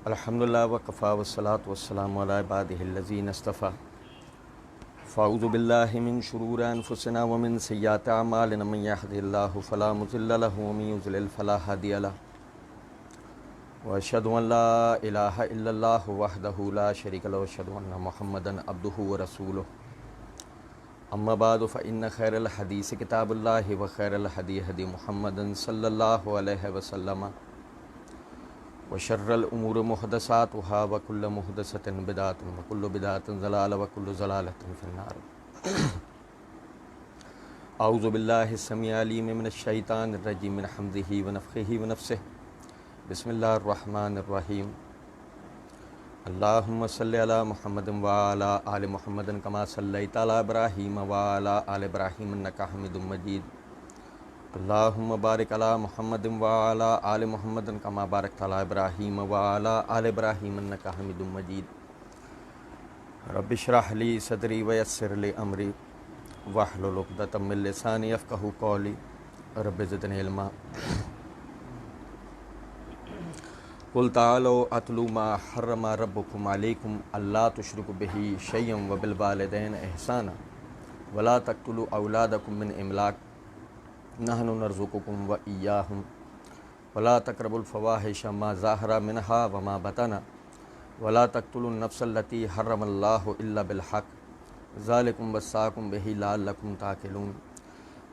الحمدللہ وکفا والصلاۃ والسلام علی عبادہ الذین اصطفیٰ فاعوذ باللہ من شرور انفسنا ومن سیئات اعمالنا من یہدہ اللہ فلا مضل لہ ومن یضلل فلا ہادی لہ واشہد ان لا الہ الا اللہ وحدہ لا شریک لہ واشہد ان محمدا عبدہ ورسولہ اما بعد فإن خیر الحدیث کتاب اللہ وخیر الہدی ہدی محمد صلی اللہ علیہ وسلم وشر الامور محدثاتها وكل محدثة بدعة وكل بدعة ضلالة وكل ضلالة في النار. اعوذ باللہ السمیع العلیم من الشیطان الرجیم من حمزہ ونفخہ ونفثہ. بسم اللہ الرحمن الرحیم. اللہم صلی علی محمد وعلی آل محمد کما صلیت علی ابراہیم وعلی آل ابراہیم انک حمید مجید. اللہم بارک علی محمد وعلی آل محمد کما بارکت علی ابراہیم وعلی آل ابراہیم انک حمید مجید. رب اشرح لی صدری ویسر لی امری واحلل عقدۃ من لسانی یفقہوا قولی. رب زدنی علما. قل تعالوا اتلوا ما حرم ربکم علیکم الا تشرکوا بہ شیئا وبالوالدین احسانا ولا تقتلوا اولادکم من املاق نحن نرزقکم وإیاہم ولا تقربوا الفواحش ما ظاہر منها وما بطن ولا تقتلوا النفس التي حرم اللہ الا بالحق ذلکم وصاکم بہ لعلکم تعقلون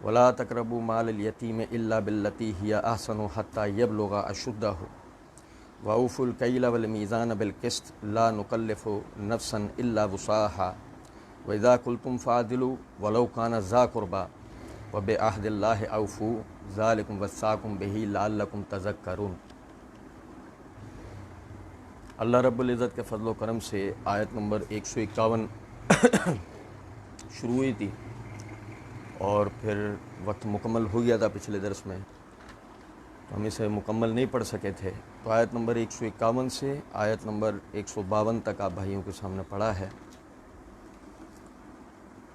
ولا تقربوا مال الیتیم الا باللتی ہی احسن حتی یبلغ اشدہ وأوفوا الکیل والمیزان بالقسط لا نکلف نفسا الا وسعها وإذا قلتم فعدلوا ولو كان ذا قربى وبعہد اللہ اوفوا ذالکم وصاکم بہ لعلکم تذکرون. اللہ رب العزت کے فضل و کرم سے آیت نمبر 151 شروع ہوئی تھی اور پھر وقت مکمل ہو گیا تھا پچھلے درس میں، تو ہم اسے مکمل نہیں پڑھ سکے تھے. تو آیت نمبر 151 سے آیت نمبر 152 تک آپ بھائیوں کے سامنے پڑھا ہے.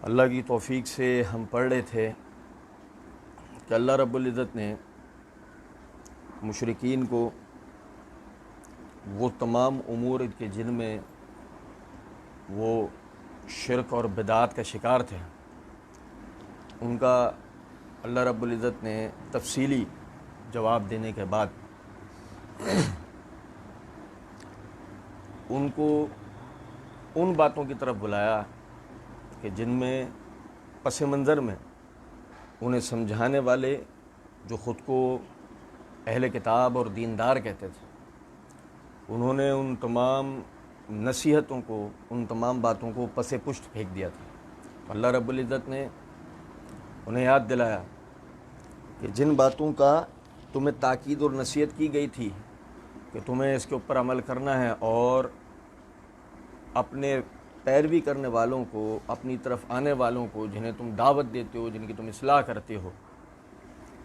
اللہ کی توفیق سے ہم پڑھ رہے تھے کہ اللہ رب العزت نے مشرکین کو وہ تمام امور کے جن میں وہ شرک اور بدعات کا شکار تھے، ان کا اللہ رب العزت نے تفصیلی جواب دینے کے بعد ان کو ان باتوں کی طرف بلایا کہ جن میں پس منظر میں انہیں سمجھانے والے جو خود کو اہل کتاب اور دیندار کہتے تھے، انہوں نے ان تمام نصیحتوں کو، ان تمام باتوں کو پس پشت پھینک دیا تھا. اللہ رب العزت نے انہیں یاد دلایا کہ جن باتوں کا تمہیں تاکید اور نصیحت کی گئی تھی کہ تمہیں اس کے اوپر عمل کرنا ہے اور اپنے پیروی کرنے والوں کو، اپنی طرف آنے والوں کو، جنہیں تم دعوت دیتے ہو، جن کی تم اصلاح کرتے ہو،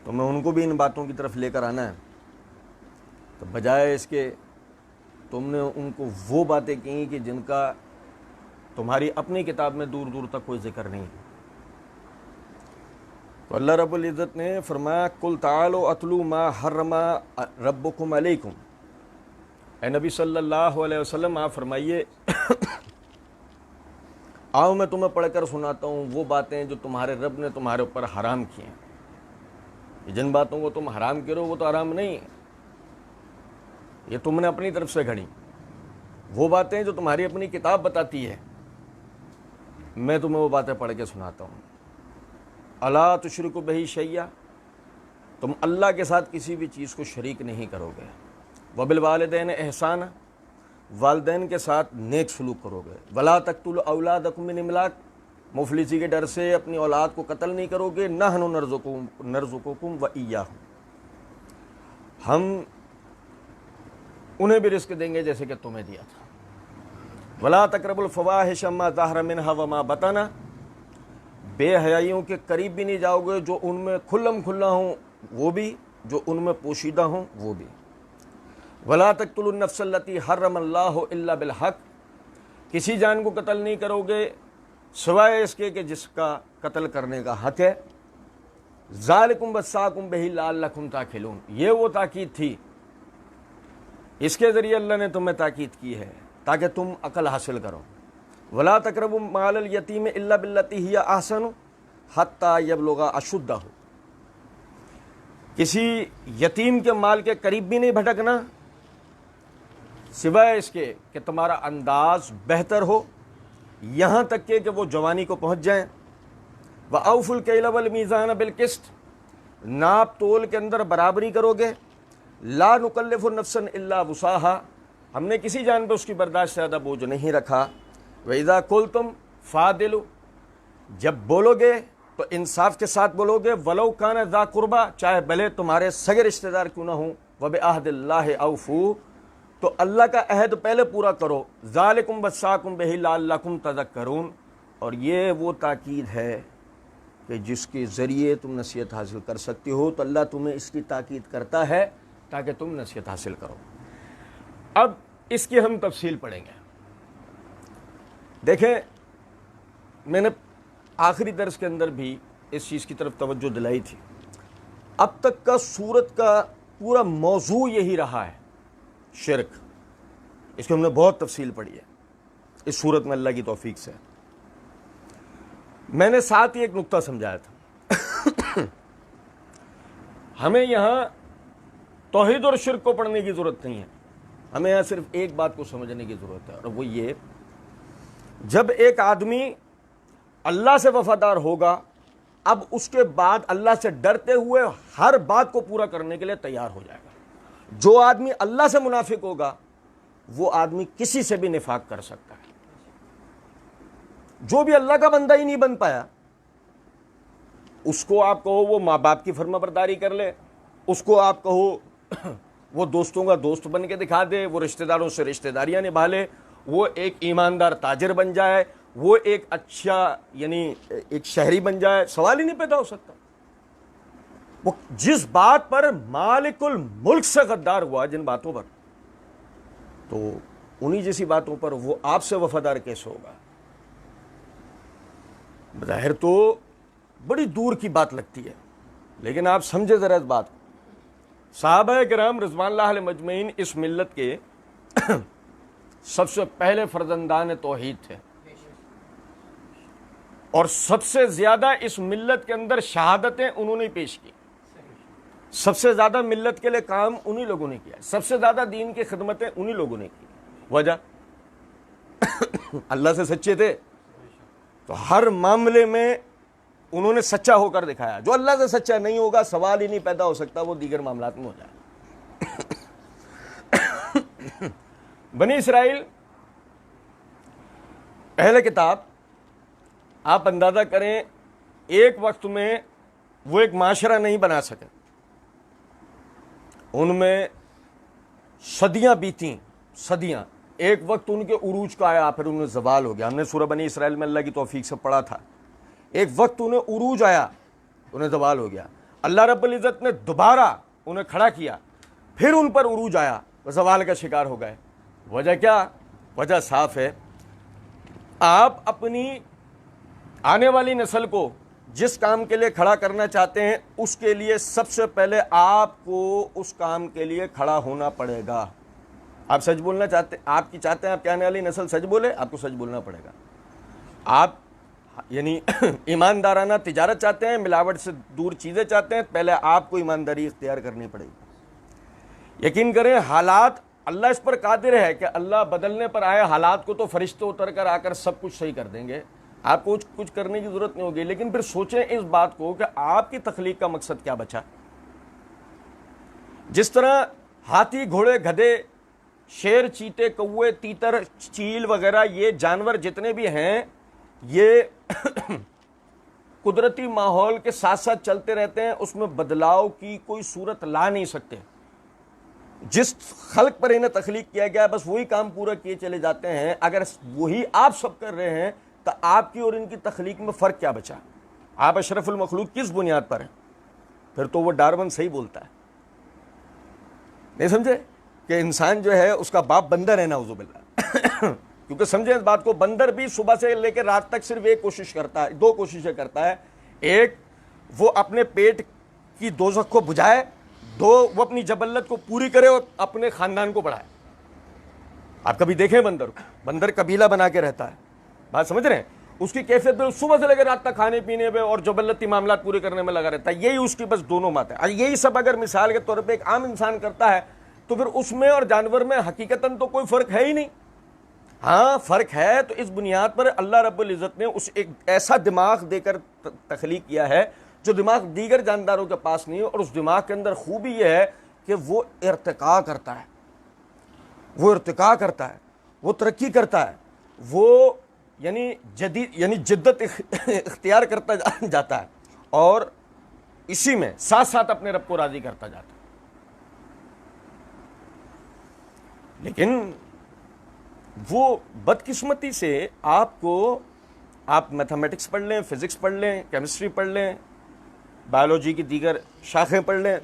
تمہیں ان کو بھی ان باتوں کی طرف لے کر آنا ہے. تو بجائے اس کے تم نے ان کو وہ باتیں کہیں کہ جن کا تمہاری اپنی کتاب میں دور دور تک کوئی ذکر نہیں. تو اللہ رب العزت نے فرمایا قل تعالوا اتلوا ما حرم ربکم علیکم. اے نبی صلی اللہ علیہ وسلم آپ فرمائیے آؤ میں تمہیں پڑھ کر سناتا ہوں وہ باتیں جو تمہارے رب نے تمہارے اوپر حرام کی ہیں. جن باتوں کو تم حرام کرو وہ تو حرام نہیں ہیں، یہ تم نے اپنی طرف سے گھڑی. وہ باتیں جو تمہاری اپنی کتاب بتاتی ہے، میں تمہیں وہ باتیں پڑھ کے سناتا ہوں. الا تشرکوا بہ شیئا، تم اللہ کے ساتھ کسی بھی چیز کو شریک نہیں کرو گے. وبالوالدین احسانا، والدین کے ساتھ نیک سلوک کرو گے. ولا تقتلوا اولادکم من املاق، مفلسی کے ڈر سے اپنی اولاد کو قتل نہیں کرو گے. نحن نرزقکم وإیاہم، ہم انہیں بھی رزق دیں گے جیسے کہ تمہیں دیا تھا. ولا تقربوا الفواحش ما ظہر منها وما بطن، بے حیائیوں کے قریب بھی نہیں جاؤ گے، جو ان میں کھلم کھلا ہوں وہ بھی، جو ان میں پوشیدہ ہوں وہ بھی. ولا تقتلوا النفس التي حرم اللہ الا بالحق، کسی جان کو قتل نہیں کرو گے سوائے اس کے کہ جس کا قتل کرنے کا حق ہے. ذالکم وصاکم بہ لعلکم تعقلون، یہ وہ تاکید تھی اس کے ذریعے اللہ نے تمہیں تاکید کی ہے تاکہ تم عقل حاصل کرو. ولا تقربوا مال الیتیم الا باللتی ہی احسن حتی یبلغ اشدہ. کسی یتیم کے مال کے قریب بھی نہیں بھٹکنا سوائے اس کے کہ تمہارا انداز بہتر ہو یہاں تک کہ وہ جوانی کو پہنچ جائیں. وَأَوْفُوا الْكَيْلَ وَالْمِيزَانَ بِالْقِسْطِ. ناپ تول کے اندر برابری کرو گے. لا نکلف نفسا الا وسعها. ہم نے کسی جان پہ اس کی برداشت سے زیادہ بوجھ نہیں رکھا. وَإِذَا قُلْتُمْ فَعْدِلُوا. جب بولو گے تو انصاف کے ساتھ بولو گے. وَلَوْ كَانَ ذَا قُرْبَى. چاہے بھلے تمہارے سگے رشتہ دار کیوں نہ ہوں. وَبِعَهْدِ اللَّهِ أَوْفُوا. تو اللہ کا عہد پہلے پورا کرو. ذَلِكُمْ وَصَّاكُمْ بِهِ لَعَلَّكُمْ تَذَكَّرُونَ. اور یہ وہ تاکید ہے کہ جس کے ذریعے تم نصیحت حاصل کر سکتے ہو. تو اللہ تمہیں اس کی تاکید کرتا ہے تاکہ تم نصیحت حاصل کرو. اب اس کی ہم تفصیل پڑھیں گے. دیکھیں میں نے آخری درس کے اندر بھی اس چیز کی طرف توجہ دلائی تھی. اب تک کا سورت کا پورا موضوع یہی رہا ہے شرک. اس کی ہم نے بہت تفصیل پڑھی ہے اس سورت میں اللہ کی توفیق سے. میں نے ساتھ ہی ایک نقطہ سمجھایا تھا. ہمیں یہاں توحید اور شرک کو پڑھنے کی ضرورت نہیں ہے. ہمیں یہاں صرف ایک بات کو سمجھنے کی ضرورت ہے اور وہ یہ جب ایک آدمی اللہ سے وفادار ہوگا اب اس کے بعد اللہ سے ڈرتے ہوئے ہر بات کو پورا کرنے کے لیے تیار ہو جائے گا. جو آدمی اللہ سے منافق ہوگا وہ آدمی کسی سے بھی نفاق کر سکتا ہے. جو بھی اللہ کا بندہ ہی نہیں بن پایا اس کو آپ کہو وہ ماں باپ کی فرما برداری کر لے, اس کو آپ کہو وہ دوستوں کا دوست بن کے دکھا دے, وہ رشتہ داروں سے رشتہ داریاں نبھا لے, وہ ایک ایماندار تاجر بن جائے, وہ ایک اچھا یعنی ایک شہری بن جائے, سوال ہی نہیں پیدا ہو سکتا. وہ جس بات پر مالک الملک سے غدار ہوا جن باتوں پر تو انہی جیسی باتوں پر وہ آپ سے وفادار کیسے ہوگا. ظاہر تو بڑی دور کی بات لگتی ہے لیکن آپ سمجھے ذرا اس بات کو. صحابہ کرام رضوان اللہ علیہ مجمعین اس ملت کے سب سے پہلے فرزندان توحید تھے اور سب سے زیادہ اس ملت کے اندر شہادتیں انہوں نے پیش کی. سب سے زیادہ ملت کے لیے کام انہی لوگوں نے کیا. سب سے زیادہ دین کی خدمتیں انہی لوگوں نے کی. وجہ اللہ سے سچے تھے تو ہر معاملے میں انہوں نے سچا ہو کر دکھایا. جو اللہ سے سچا نہیں ہوگا سوال ہی نہیں پیدا ہو سکتا وہ دیگر معاملات میں ہو جائے. بنی اسرائیل اہل کتاب آپ اندازہ کریں ایک وقت میں وہ ایک معاشرہ نہیں بنا سکے. ان میں صدیاں بیتیں صدیاں. ایک وقت ان کے عروج کا آیا پھر انہیں زوال ہو گیا. ہم نے سورہ بنی اسرائیل میں اللہ کی توفیق سے پڑھا تھا. ایک وقت انہیں عروج آیا انہیں زوال ہو گیا. اللہ رب العزت نے دوبارہ انہیں کھڑا کیا پھر ان پر عروج آیا وہ زوال کا شکار ہو گئے. وجہ کیا؟ وجہ صاف ہے. آپ اپنی آنے والی نسل کو جس کام کے لیے کھڑا کرنا چاہتے ہیں اس کے لیے سب سے پہلے آپ کو اس کام کے لیے کھڑا ہونا پڑے گا. آپ سچ بولنا چاہتے ہیں آپ کی آنے والی نسل سچ بولے آپ کو سچ بولنا پڑے گا. آپ یعنی ایماندارانہ تجارت چاہتے ہیں ملاوٹ سے دور چیزیں چاہتے ہیں پہلے آپ کو ایمانداری اختیار کرنی پڑے گی. یقین کریں حالات اللہ اس پر قادر ہے کہ اللہ بدلنے پر آئے حالات کو تو فرشتے اتر کر آ کر سب کچھ صحیح کر دیں گے. آپ کو کچھ کرنے کی ضرورت نہیں ہوگی. لیکن پھر سوچیں اس بات کو کہ آپ کی تخلیق کا مقصد کیا بچا. جس طرح ہاتھی گھوڑے گدھے شیر چیتے کوے تیتر چیل وغیرہ یہ جانور جتنے بھی ہیں یہ قدرتی ماحول کے ساتھ ساتھ چلتے رہتے ہیں, اس میں بدلاؤ کی کوئی صورت لا نہیں سکتے. جس خلق پر انہیں تخلیق کیا گیا بس وہی کام پورا کیے چلے جاتے ہیں. اگر وہی آپ سب کر رہے ہیں تو آپ کی اور ان کی تخلیق میں فرق کیا بچا؟ آپ اشرف المخلوق کس بنیاد پر ہیں؟ پھر تو وہ ڈارون صحیح بولتا ہے. نہیں سمجھے کہ انسان جو ہے اس کا باپ بندر ہے نعوذ باللہ. کیونکہ سمجھیں اس بات کو, بندر بھی صبح سے لے کے رات تک صرف ایک کوشش کرتا ہے, دو کوششیں کرتا ہے. ایک وہ اپنے پیٹ کی دوزخ کو بجھائے, دو وہ اپنی جبلت کو پوری کرے اور اپنے خاندان کو بڑھائے. آپ کبھی دیکھیں بندر کو، بندر قبیلہ بنا کے رہتا ہے، بات سمجھ رہے ہیں؟ اس کی کیفیت میں صبح سے لے کر رات تک کھانے پینے پہ اور جبلتی معاملات پورے کرنے میں لگا رہتا ہے، یہی اس کی بس دونوں باتیں. یہی سب اگر مثال کے طور پہ ایک عام انسان کرتا ہے تو پھر اس میں اور جانور میں حقیقتاً تو کوئی فرق ہے ہی نہیں. ہاں فرق ہے، تو اس بنیاد پر اللہ رب العزت نے اس ایک ایسا دماغ دے کر تخلیق کیا ہے جو دماغ دیگر جانداروں کے پاس نہیں ہے، اور اس دماغ کے اندر خوبی یہ ہے کہ وہ ارتقاء کرتا ہے، وہ ارتقاء کرتا ہے، وہ ترقی کرتا ہے، وہ یعنی جدت اختیار کرتا جاتا ہے، اور اسی میں ساتھ ساتھ اپنے رب کو راضی کرتا جاتا ہے. لیکن وہ بدقسمتی سے آپ میتھمیٹکس پڑھ لیں، فزکس پڑھ لیں، کیمسٹری پڑھ لیں، بایولوجی کی دیگر شاخیں پڑھ لیں،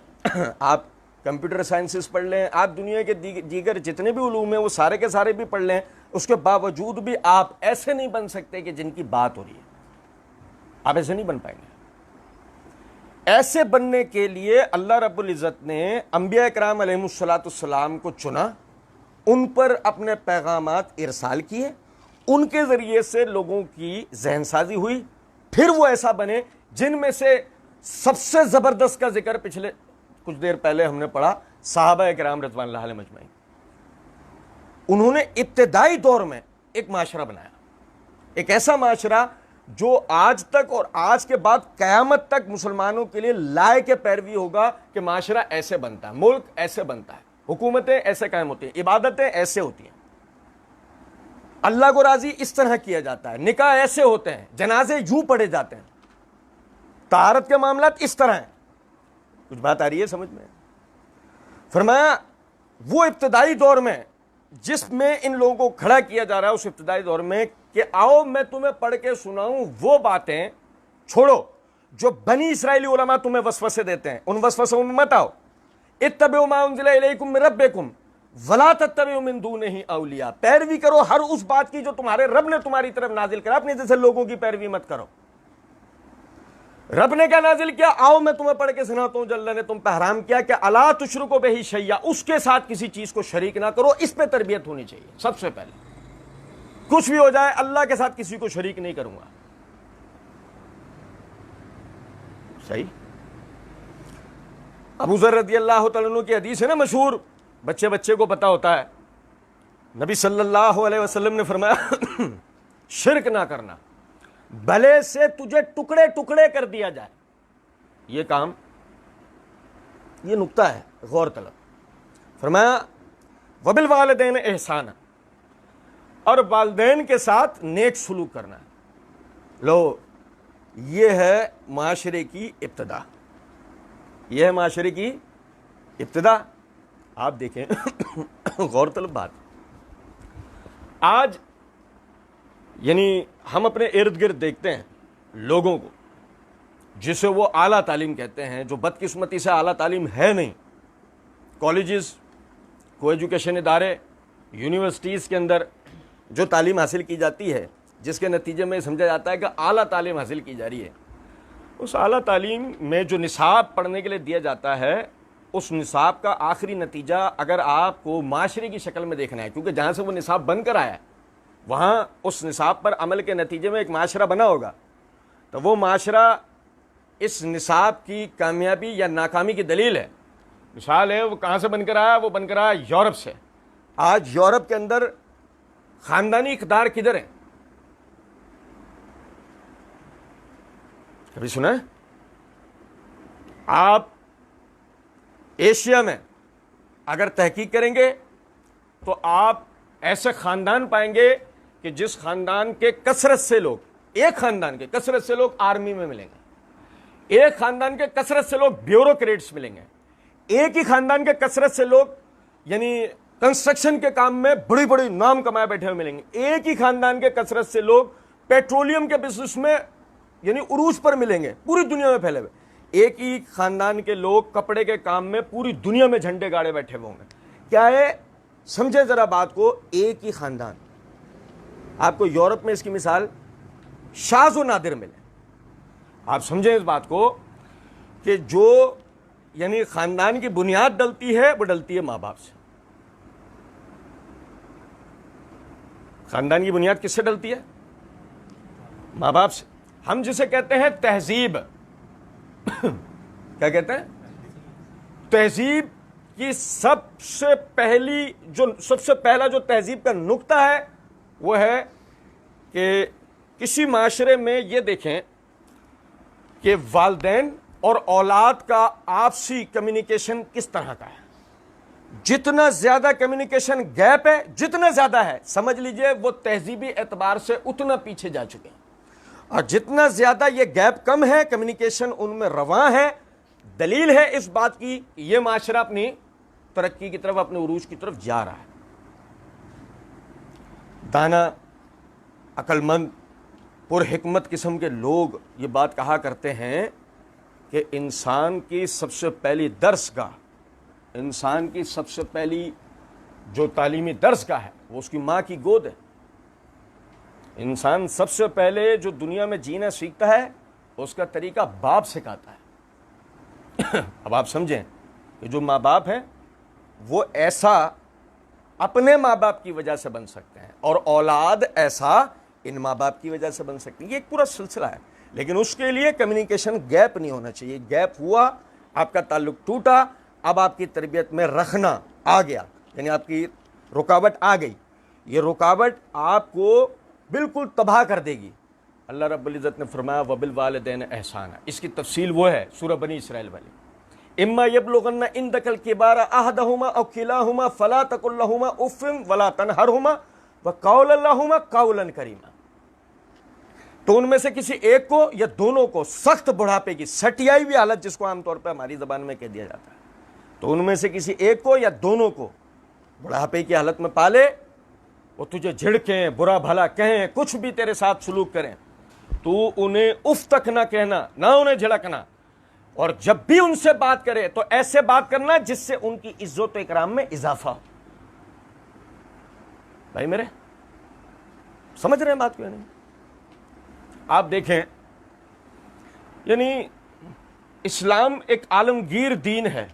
آپ کمپیوٹر سائنسز پڑھ لیں، آپ دنیا کے دیگر جتنے بھی علوم ہیں وہ سارے کے سارے بھی پڑھ لیں، اس کے باوجود بھی آپ ایسے نہیں بن سکتے کہ جن کی بات ہو رہی ہے. آپ ایسے نہیں بن پائیں گے. ایسے بننے کے لیے اللہ رب العزت نے انبیاء کرام علیہم الصلاۃ والسلام کو چنا، ان پر اپنے پیغامات ارسال کیے، ان کے ذریعے سے لوگوں کی ذہن سازی ہوئی، پھر وہ ایسا بنے جن میں سے سب سے زبردست کا ذکر پچھلے کچھ دیر پہلے ہم نے پڑھا، صحابہ کرام رضوان اللہ علیہم اجمعین. انہوں نے ابتدائی دور میں ایک معاشرہ بنایا، ایک ایسا معاشرہ جو آج تک اور آج کے بعد قیامت تک مسلمانوں کے لیے لائق پیروی ہوگا کہ معاشرہ ایسے بنتا ہے، ملک ایسے بنتا ہے، حکومتیں ایسے قائم ہوتی ہیں، عبادتیں ایسے ہوتی ہیں، اللہ کو راضی اس طرح کیا جاتا ہے، نکاح ایسے ہوتے ہیں، جنازے یوں پڑھے جاتے ہیں، طہارت کے معاملات اس طرح ہیں. کچھ بات آ رہی ہے سمجھ میں؟ فرمایا وہ ابتدائی دور میں جس میں ان لوگوں کو کھڑا کیا جا رہا ہے، اس ابتدائی دور میں کہ آؤ میں تمہیں پڑھ کے سناؤں وہ باتیں، چھوڑو جو بنی اسرائیلی علماء تمہیں وسوسے دیتے ہیں، ان وسوسوں میں مت آؤ. اتبعوا ما انزل الیکم من ربکم ولا تتبعوا من دونہ اولیاء، پیروی کرو ہر اس بات کی جو تمہارے رب نے تمہاری طرف نازل کرا، اپنے جیسے لوگوں کی پیروی مت کرو. رب نے کیا نازل کیا؟ آؤ میں تمہیں پڑھ کے سناتا ہوں جو اللہ نے تم پہ حرام کیا کہ الا تشرکوا بہ شیئا، اس کے ساتھ کسی چیز کو شریک نہ کرو. اس پہ تربیت ہونی چاہیے سب سے پہلے. کچھ بھی ہو جائے اللہ کے ساتھ کسی کو شریک نہیں کروں گا. صحیح. ابو ذر رضی اللہ تعالیٰ عنہ کی حدیث ہے نا مشہور، بچے بچے کو پتا ہوتا ہے، نبی صلی اللہ علیہ وسلم نے فرمایا شرک نہ کرنا، بھلے سے تجھے ٹکڑے ٹکڑے کر دیا جائے. یہ کام، یہ نقطہ ہے غور طلب. فرمایا وبالوالدین احسانا، اور والدین کے ساتھ نیک سلوک کرنا ہے. لو یہ ہے معاشرے کی ابتدا، یہ ہے معاشرے کی ابتدا. آپ دیکھیں غور طلب بات، آج یعنی ہم اپنے ارد گرد دیکھتے ہیں لوگوں کو جسے وہ اعلیٰ تعلیم کہتے ہیں، جو بدقسمتی سے اعلیٰ تعلیم ہے نہیں. کالجز، کو ایجوکیشن ادارے، یونیورسٹیز کے اندر جو تعلیم حاصل کی جاتی ہے، جس کے نتیجے میں سمجھا جاتا ہے کہ اعلیٰ تعلیم حاصل کی جا رہی ہے، اس اعلیٰ تعلیم میں جو نصاب پڑھنے کے لیے دیا جاتا ہے، اس نصاب کا آخری نتیجہ اگر آپ کو معاشرے کی شکل میں دیکھنا ہے، کیونکہ جہاں سے وہ نصاب بن کر آیا ہے وہاں اس نصاب پر عمل کے نتیجے میں ایک معاشرہ بنا ہوگا، تو وہ معاشرہ اس نصاب کی کامیابی یا ناکامی کی دلیل ہے. مثال ہے وہ کہاں سے بن کر آیا؟ وہ بن کر آیا یورپ سے. آج یورپ کے اندر خاندانی اقدار کدھر ہیں؟ کبھی سنا ہے؟ آپ ایشیا میں اگر تحقیق کریں گے تو آپ ایسے خاندان پائیں گے کہ جس خاندان کے کثرت سے لوگ، ایک خاندان کے کثرت سے لوگ آرمی میں ملیں گے، ایک خاندان کے کثرت سے لوگ بیوروکریٹس ملیں گے، ایک ہی خاندان کے کثرت سے لوگ یعنی کنسٹرکشن کے کام میں بڑی بڑی نام کمائے بیٹھے ہوئے ملیں گے، ایک ہی خاندان کے کثرت سے لوگ پیٹرولیم کے بزنس میں یعنی عروج پر ملیں گے، پوری دنیا میں پھیلے ہوئے. ایک ہی خاندان کے لوگ کپڑے کے کام میں پوری دنیا میں جھنڈے گاڑے بیٹھے ہوئے ہوں گے. کیا ہے؟ سمجھے ذرا بات کو، ایک ہی خاندان. آپ کو یورپ میں اس کی مثال شاذ و نادر ملے. آپ سمجھیں اس بات کو کہ جو یعنی خاندان کی بنیاد ڈلتی ہے وہ ڈلتی ہے ماں باپ سے. خاندان کی بنیاد کس سے ڈلتی ہے؟ ماں باپ سے. ہم جسے کہتے ہیں تہذیب، کیا کہتے ہیں؟ تہذیب کی سب سے پہلا جو تہذیب کا نقطہ ہے وہ ہے کہ کسی معاشرے میں یہ دیکھیں کہ والدین اور اولاد کا آپسی کمیونیکیشن کس طرح کا ہے. جتنا زیادہ کمیونیکیشن گیپ ہے، جتنا زیادہ ہے، سمجھ لیجئے وہ تہذیبی اعتبار سے اتنا پیچھے جا چکے ہیں. اور جتنا زیادہ یہ گیپ کم ہے، کمیونیکیشن ان میں رواں ہے، دلیل ہے اس بات کی کہ یہ معاشرہ اپنی ترقی کی طرف، اپنے عروج کی طرف جا رہا ہے. دانا، عقل مند، پر حکمت قسم کے لوگ یہ بات کہا کرتے ہیں کہ انسان کی سب سے پہلی درسگاہ، انسان کی سب سے پہلی جو تعلیمی درسگاہ ہے وہ اس کی ماں کی گود ہے. انسان سب سے پہلے جو دنیا میں جینا سیکھتا ہے اس کا طریقہ باپ سکھاتا ہے. اب آپ سمجھیں کہ جو ماں باپ ہیں وہ ایسا اپنے ماں باپ کی وجہ سے بن سکتے ہیں، اور اولاد ایسا ان ماں باپ کی وجہ سے بن سکتی ہے. یہ ایک پورا سلسلہ ہے، لیکن اس کے لیے کمیونیکیشن گیپ نہیں ہونا چاہیے. گیپ ہوا، آپ کا تعلق ٹوٹا، اب آپ کی تربیت میں رکھنا آ گیا، یعنی آپ کی رکاوٹ آ گئی. یہ رکاوٹ آپ کو بالکل تباہ کر دے گی. اللہ رب العزت نے فرمایا وبالوالدین احسانا. اس کی تفصیل وہ ہے سورہ بنی اسرائیل والی. اما یبلغن عندک الکبار احدہما او کلاہما فلا تقل لہما اف ولا تنہرہما وقول لہما قولا کریما. تو ان میں سے کسی ایک کو یا دونوں کو سخت بڑھاپے کی، سٹیائی ہوئی حالت جس کو عام طور پہ ہماری زبان میں کہہ دیا جاتا ہے، تو ان میں سے کسی ایک کو یا دونوں کو بڑھاپے کی حالت میں پالے، وہ تجھے جھڑکیں، برا بھلا کہیں، کچھ بھی تیرے ساتھ سلوک کریں، تو انہیں اف تک نہ کہنا، نہ انہیں جھڑکنا، اور جب بھی ان سے بات کرے تو ایسے بات کرنا جس سے ان کی عزت و اکرام میں اضافہ ہو. بھائی میرے سمجھ رہے ہیں بات کیوں نہیں؟ آپ دیکھیں، یعنی اسلام ایک عالمگیر دین ہے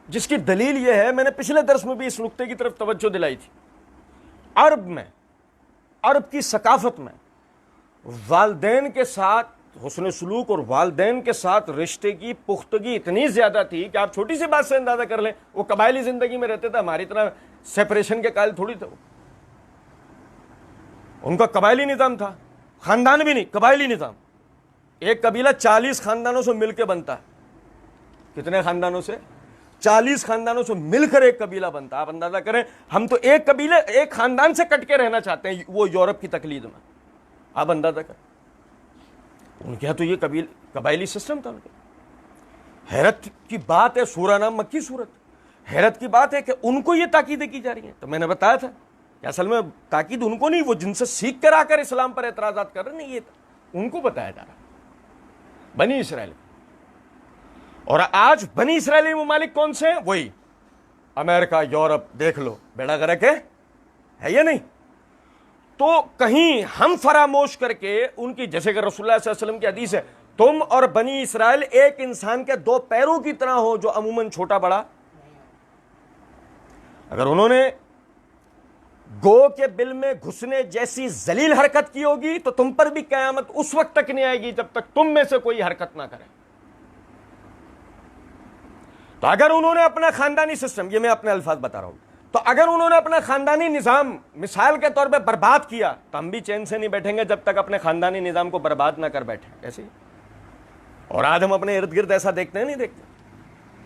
جس کی دلیل یہ ہے، میں نے پچھلے درس میں بھی اس نقطے کی طرف توجہ دلائی تھی. عرب میں، عرب کی ثقافت میں والدین کے ساتھ حسن سلوک اور والدین کے ساتھ رشتے کی پختگی اتنی زیادہ تھی کہ آپ چھوٹی سی بات سے اندازہ کر لیں، وہ قبائلی زندگی میں رہتے تھے، ہماری طرح سیپریشن کے قائل تھوڑی تھے. ان کا قبائلی نظام تھا، خاندان بھی نہیں، قبائلی نظام. ایک قبیلہ 40 خاندانوں سے مل کے بنتا ہے. کتنے خاندانوں سے؟ 40 خاندانوں سے مل کر ایک قبیلہ بنتا. آپ اندازہ کریں، ہم تو ایک قبیلے، ایک خاندان سے کٹ کے رہنا چاہتے ہیں، وہ یورپ کی تقلید میں. آپ اندازہ کریں، ان کے یہاں تو یہ قبائلی سسٹم تھا. ان کے حیرت کی بات ہے، سورہ نام مکی صورت، حیرت کی بات ہے کہ ان کو یہ تاکیدیں کی جا رہی ہیں. تو میں نے بتایا تھا کہ اصل میں تاکید ان کو نہیں، وہ جن سے سیکھ کر آ کر اسلام پر اعتراضات کر رہے ہیں، یہ ان کو بتایا جا رہا ہے، بنی اسرائیل. اور آج بنی اسرائیلی ممالک کون سے ہیں؟ وہی امریکہ، یورپ. دیکھ لو بیڑا غرق ہے یا نہیں؟ تو کہیں ہم فراموش کر کے ان کی، جیسے کہ رسول اللہ صلی اللہ علیہ وسلم کی حدیث ہے، تم اور بنی اسرائیل ایک انسان کے 2 پیروں کی طرح ہو جو عموماً چھوٹا بڑا. اگر انہوں نے گو کے بل میں گھسنے جیسی ذلیل حرکت کی ہوگی تو تم پر بھی قیامت اس وقت تک نہیں آئے گی جب تک تم میں سے کوئی حرکت نہ کرے. تو اگر انہوں نے اپنا خاندانی سسٹم، یہ میں اپنے الفاظ بتا رہا ہوں، تو اگر انہوں نے اپنا خاندانی نظام مثال کے طور پہ برباد کیا تو ہم بھی چین سے نہیں بیٹھیں گے جب تک اپنے خاندانی نظام کو برباد نہ کر بیٹھیں. ایسے ہی. اور آج ہم اپنے ارد گرد ایسا دیکھتے ہیں، نہیں دیکھتے.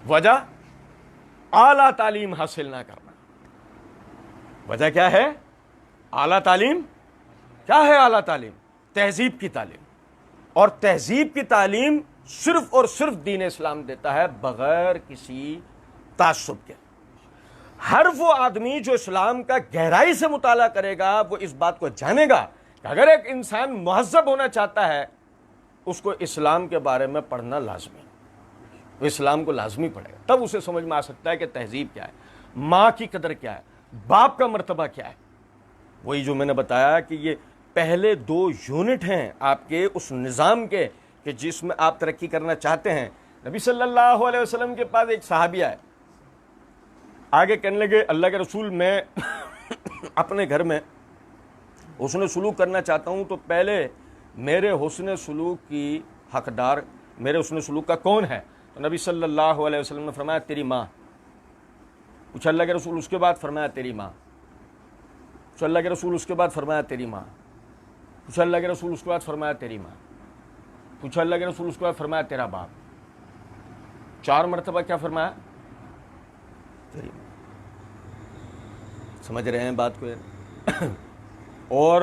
وجہ اعلیٰ تعلیم حاصل نہ کرنا. وجہ کیا ہے؟ اعلیٰ تعلیم. کیا ہے اعلیٰ تعلیم؟ تہذیب کی تعلیم. اور تہذیب کی تعلیم صرف اور صرف دین اسلام دیتا ہے، بغیر کسی تعصب کے. ہر وہ آدمی جو اسلام کا گہرائی سے مطالعہ کرے گا وہ اس بات کو جانے گا کہ اگر ایک انسان مہذب ہونا چاہتا ہے اس کو اسلام کے بارے میں پڑھنا لازمی. وہ اسلام کو لازمی پڑھے گا، تب اسے سمجھ میں آ سکتا ہے کہ تہذیب کیا ہے، ماں کی قدر کیا ہے، باپ کا مرتبہ کیا ہے. وہی جو میں نے بتایا کہ یہ پہلے 2 یونٹ ہیں آپ کے اس نظام کے کہ جس میں آپ ترقی کرنا چاہتے ہیں. نبی صلی اللہ علیہ وسلم کے پاس ایک صحابی آئے، آگے کہنے لگے اللہ کے رسول، میں اپنے گھر میں حسن سلوک کرنا چاہتا ہوں تو پہلے میرے حسن سلوک کی حقدار، میرے حسن سلوک کا کون ہے؟ تو نبی صلی اللہ علیہ وسلم نے فرمایا تیری ماں. پوچھا اللہ کے رسول اس کے بعد؟ فرمایا تیری ماں. پوچھا اللہ کے رسول اس کے بعد؟ فرمایا تیری ماں. پوچھا اللہ کے رسول اس کے بعد؟ فرمایا تیری ماں. پوچھا اللہ کے رسول اس کے بعد؟ فرمایا تیرا باپ. 4 مرتبہ کیا فرمایا؟ تیری ماں. سمجھ رہے ہیں بات کو؟ اور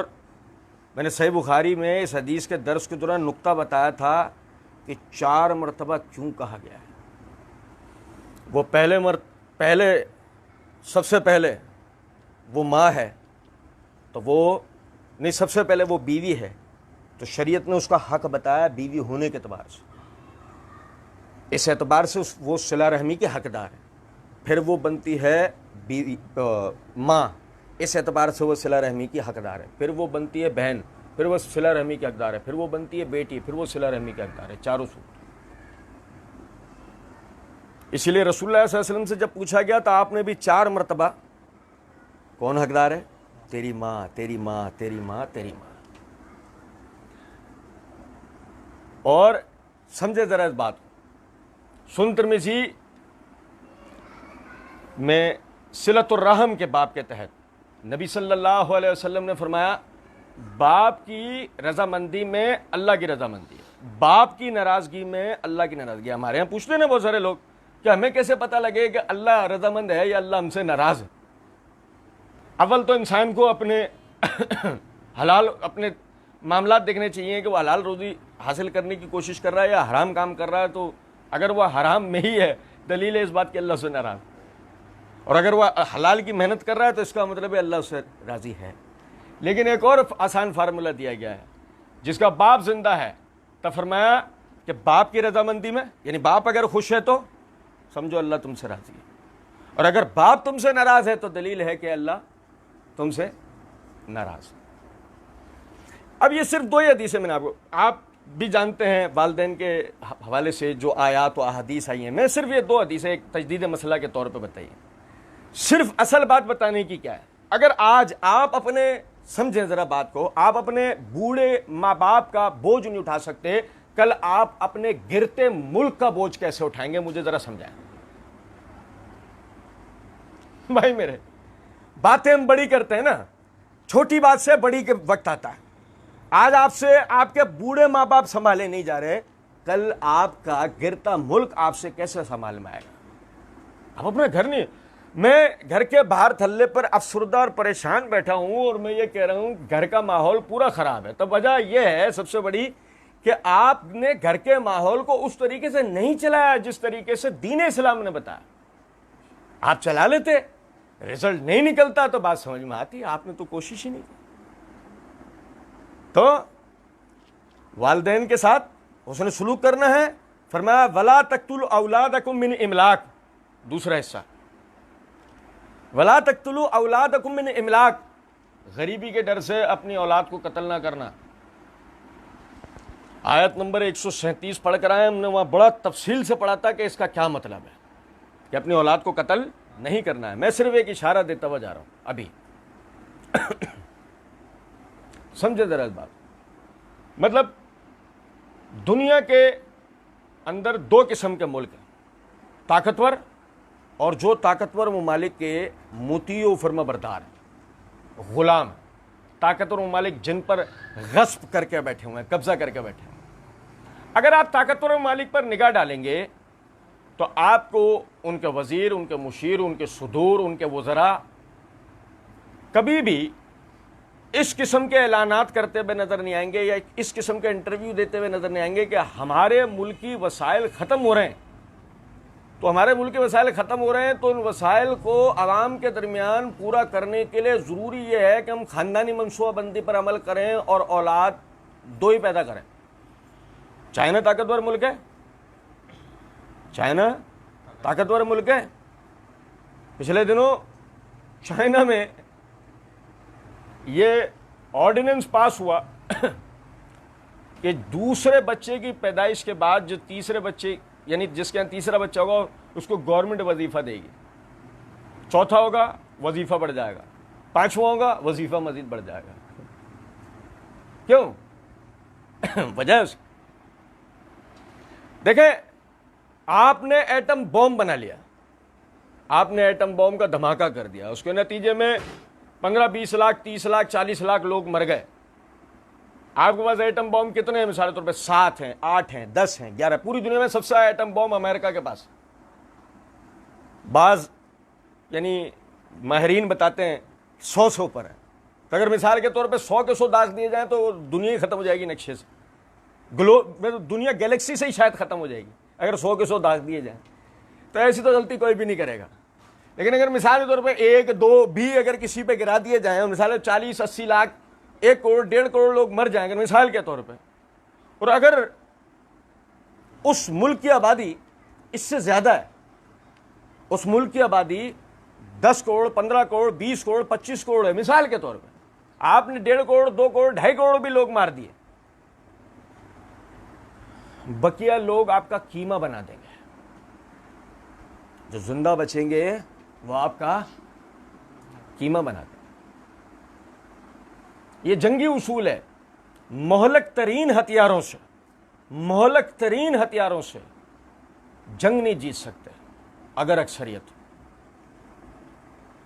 میں نے صحیح بخاری میں اس حدیث کے درس کے دوران نقطہ بتایا تھا کہ 4 مرتبہ کیوں کہا گیا ہے. وہ پہلے سب سے پہلے وہ ماں ہے، تو وہ نہیں، سب سے پہلے وہ بیوی ہے، تو شریعت نے اس کا حق بتایا بیوی ہونے کے اعتبار سے، اس اعتبار سے وہ صلہ رحمی کی حقدار ہے. پھر وہ بنتی ہے بیوی ماں، اس اعتبار سے وہ صلہ رحمی کی حقدار ہے. پھر وہ بنتی ہے بہن، پھر وہ صلہ رحمی کی حقدار ہے. پھر وہ بنتی ہے بیٹی، پھر وہ صلہ رحمی کی حقدار ہے. چاروں صورت. اسی لیے رسول اللہ صلی اللہ علیہ وسلم سے جب پوچھا گیا تو آپ نے بھی 4 مرتبہ کون حقدار ہے؟ تیری ماں، تیری ماں، تیری ماں، تیری ماں. اور سمجھے ذرا اس بات کو. سنن ترمذی میں صلۃ الرحم کے باب کے تحت نبی صلی اللہ علیہ وسلم نے فرمایا باپ کی رضامندی میں اللہ کی رضامندی ہے، باپ کی ناراضگی میں اللہ کی ناراضگی ہے. ہمارے یہاں پوچھتے ہیں بہت سارے لوگ کہ ہمیں کیسے پتہ لگے کہ اللہ رضامند ہے یا اللہ ہم سے ناراض ہے. اول تو انسان کو اپنے حلال اپنے معاملات دیکھنے چاہیے کہ وہ حلال روزی حاصل کرنے کی کوشش کر رہا ہے یا حرام کام کر رہا ہے. تو اگر وہ حرام میں ہی ہے دلیل ہے اس بات کہ اللہ سے ناراض، اور اگر وہ حلال کی محنت کر رہا ہے تو اس کا مطلب ہے اللہ سے راضی ہے. لیکن ایک اور آسان فارمولہ دیا گیا ہے، جس کا باپ زندہ ہے تو فرمایا کہ باپ کی رضامندی میں، یعنی باپ اگر خوش ہے تو سمجھو اللہ تم سے راضی ہے، اور اگر باپ تم سے ناراض ہے تو دلیل ہے کہ اللہ تم سے ناراض ہے. اب یہ صرف 2 حدیثیں میں نے آپ بھی جانتے ہیں والدین کے حوالے سے جو آیات و احادیث آئی ہیں، میں صرف یہ 2 حدیثیں ایک تجدید مسئلہ کے طور پہ بتائی ہیں. صرف اصل بات بتانے کی کیا ہے، اگر آج آپ اپنے سمجھیں ذرا بات کو، آپ اپنے بوڑھے ماں باپ کا بوجھ نہیں اٹھا سکتے، کل آپ اپنے گرتے ملک کا بوجھ کیسے اٹھائیں گے؟ مجھے ذرا سمجھائیں بھائی میرے. باتیں ہم بڑی کرتے ہیں نا، چھوٹی بات سے بڑی کے وقت آتا ہے. آج آپ سے آپ کے بوڑھے ماں باپ سنبھالے نہیں جا رہے، کل آپ کا گرتا ملک آپ سے کیسے سنبھال میں آئے گا؟ آپ اپنا گھر نہیں، میں گھر کے باہر تھلے پر افسردہ اور پریشان بیٹھا ہوں اور میں یہ کہہ رہا ہوں گھر کا ماحول پورا خراب ہے. تو وجہ یہ ہے سب سے بڑی کہ آپ نے گھر کے ماحول کو اس طریقے سے نہیں چلایا جس طریقے سے دین اسلام نے بتایا. آپ چلا لیتے، رزلٹ نہیں نکلتا تو بات سمجھ میں آتی، آپ نے تو کوشش ہی نہیں کی. تو والدین کے ساتھ حسن سلوک کرنا ہے. فرمایا ولا تقتلوا اولادکم من املاق، دوسرا حصہ ولا تقتلوا اولادکم من املاق، غریبی کے ڈر سے اپنی اولاد کو قتل نہ کرنا. آیت نمبر 137 پڑھ کر آئے، ہم نے وہاں بڑا تفصیل سے پڑھا تھا کہ اس کا کیا مطلب ہے کہ اپنی اولاد کو قتل نہیں کرنا ہے. میں صرف ایک اشارہ دیتا ہوا جا رہا ہوں ابھی. سمجھے ذرا اس بات. مطلب دنیا کے اندر 2 قسم کے ملک ہیں، طاقتور اور جو طاقتور ممالک کے مطیع و فرما بردار ہیں، غلام. طاقتور ممالک جن پر غصب کر کے بیٹھے ہوئے ہیں، قبضہ کر کے بیٹھے ہیں. اگر آپ طاقتور ممالک پر نگاہ ڈالیں گے تو آپ کو ان کے وزیر، ان کے مشیر، ان کے صدور، ان کے وزراء کبھی بھی اس قسم کے اعلانات کرتے ہوئے نظر نہیں آئیں گے یا اس قسم کے انٹرویو دیتے ہوئے نظر نہیں آئیں گے کہ ہمارے ملکی وسائل ختم ہو رہے ہیں. تو ہمارے ملکی وسائل ختم ہو رہے ہیں تو ان وسائل کو عوام کے درمیان پورا کرنے کے لیے ضروری یہ ہے کہ ہم خاندانی منصوبہ بندی پر عمل کریں اور اولاد 2 ہی پیدا کریں. چائنا طاقتور ملک ہے، چائنا طاقتور ملک ہے. پچھلے دنوں چائنا میں یہ آرڈیننس پاس ہوا کہ دوسرے بچے کی پیدائش کے بعد جو تیسرے بچے، یعنی جس کے یہاں تیسرا بچہ ہوگا اس کو گورنمنٹ وظیفہ دے گی. چوتھا ہوگا وظیفہ بڑھ جائے گا، 5واں ہوگا وظیفہ مزید بڑھ جائے گا. کیوں؟ وجہ اس دیکھیں، آپ نے ایٹم بوم بنا لیا، آپ نے ایٹم بوم کا دھماکہ کر دیا، اس کے نتیجے میں 15-20 لاکھ 30 لاکھ 40 لاکھ لوگ مر گئے۔ آپ کے پاس ایٹم بوم کتنے ہیں؟ مثال طور پہ 7 ہیں، 8 ہیں، 10 ہیں، 11۔ پوری دنیا میں سب سے ایٹم بوم امریکہ کے پاس۔ بعض یعنی ماہرین بتاتے ہیں 100 پر ہے۔ تو اگر مثال کے طور پہ 100 کے 100 داغ دیے جائیں تو دنیا ہی ختم ہو جائے گی نقشے سے، دنیا گیلیکسی سے ہی شاید ختم ہو جائے گی اگر 100 کے 100 داغ دیے جائیں۔ تو ایسی تو غلطی کوئی بھی نہیں کرے گا، لیکن اگر مثال کے طور پہ 1-2 بھی اگر کسی پہ گرا دیے جائیں، اور مثال 40-80 لاکھ 1 کروڑ 1.5 کروڑ لوگ مر جائیں گے مثال کے طور پہ، اور اگر اس ملک کی آبادی اس سے زیادہ ہے، اس ملک کی آبادی 10 کروڑ 15 کروڑ 20 کروڑ 25 کروڑ ہے مثال کے طور پہ، آپ نے 1.5 کروڑ 2 کروڑ 2.5 کروڑ بھی لوگ مار دیے، بقیہ لوگ آپ کا قیمہ بنا دیں گے، جو زندہ بچیں گے وہ آپ کا قیمہ بنا دیں گے۔ یہ جنگی اصول ہے، مہلک ترین ہتھیاروں سے، مہلک ترین ہتھیاروں سے جنگ نہیں جیت سکتے اگر اکثریت ہو۔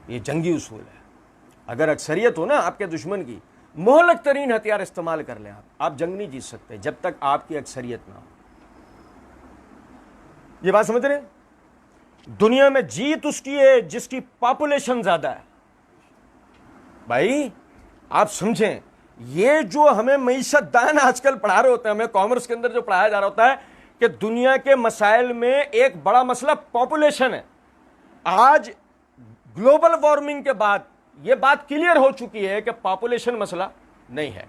یہ جنگی اصول ہے، اگر اکثریت ہو نا آپ کے دشمن کی، مہلک ترین ہتھیار استعمال کر لیں آپ جنگ نہیں جیت سکتے جب تک آپ کی اکثریت نہ ہو۔ یہ بات سمجھ رہے ہیں؟ دنیا میں جیت اس کی ہے جس کی پاپولیشن زیادہ ہے۔ بھائی آپ سمجھیں، یہ جو ہمیں معیشت دان آج کل پڑھا رہے ہوتے ہیں، ہمیں کامرس کے اندر جو پڑھایا جا رہا ہوتا ہے کہ دنیا کے مسائل میں ایک بڑا مسئلہ پاپولیشن ہے۔ آج گلوبل وارمنگ کے بعد یہ بات کلیئر ہو چکی ہے کہ پاپولیشن مسئلہ نہیں ہے۔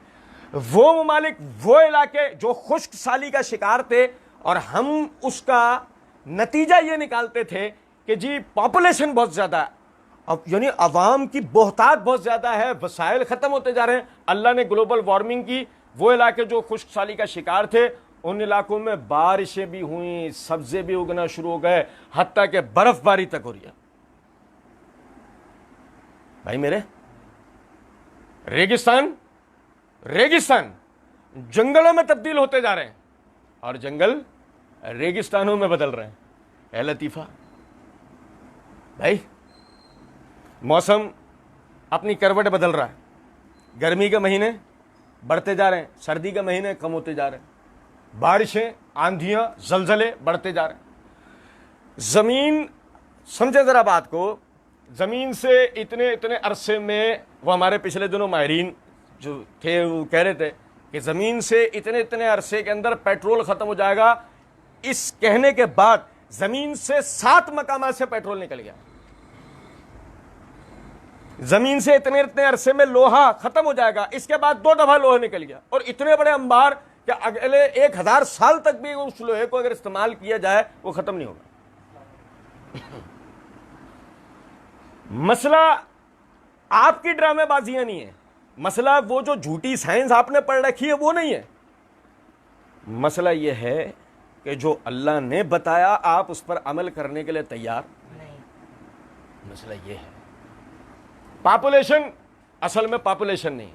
وہ ممالک، وہ علاقے جو خشک سالی کا شکار تھے، اور ہم اس کا نتیجہ یہ نکالتے تھے کہ جی پاپولیشن بہت زیادہ ہے، اب یعنی عوام کی بہتات بہت زیادہ ہے، وسائل ختم ہوتے جا رہے ہیں۔ اللہ نے گلوبل وارمنگ کی، وہ علاقے جو خشک سالی کا شکار تھے ان علاقوں میں بارشیں بھی ہوئیں، سبزے بھی اگنا شروع ہو گئے، حتیٰ کہ برف باری تک ہو رہی ہے۔ بھائی میرے، ریگستان جنگلوں میں تبدیل ہوتے جا رہے ہیں، اور جنگل ریگستانوں میں بدل رہے ہیں۔ اے لطیفہ بھائی، موسم اپنی کروٹ بدل رہا ہے، گرمی کے مہینے بڑھتے جا رہے ہیں، سردی کے مہینے کم ہوتے جا رہے ہیں، بارشیں، آندھیاں، زلزلے بڑھتے جا رہے ہیں۔ زمین، سمجھے ذرا بات کو، زمین سے اتنے عرصے میں، وہ ہمارے پچھلے دنوں ماہرین جو تھے وہ کہہ رہے تھے کہ زمین سے اتنے عرصے کے اندر پیٹرول ختم ہو جائے گا۔ اس کہنے کے بعد زمین سے 7 مقامات سے پیٹرول نکل گیا۔ زمین سے اتنے عرصے میں لوہا ختم ہو جائے گا، اس کے بعد 2 دفعہ لوہا نکل گیا، اور اتنے بڑے انبار کہ اگلے 1000 سال تک بھی اس لوہے کو اگر استعمال کیا جائے وہ ختم نہیں ہوگا۔ مسئلہ آپ کی ڈرامے بازیاں نہیں ہیں، مسئلہ وہ جو جھوٹی سائنس آپ نے پڑھ رکھی ہے وہ نہیں ہے۔ مسئلہ یہ ہے کہ جو اللہ نے بتایا آپ اس پر عمل کرنے کے لیے تیار نہیں۔ مسئلہ یہ ہے، پاپولیشن اصل میں پاپولیشن نہیں،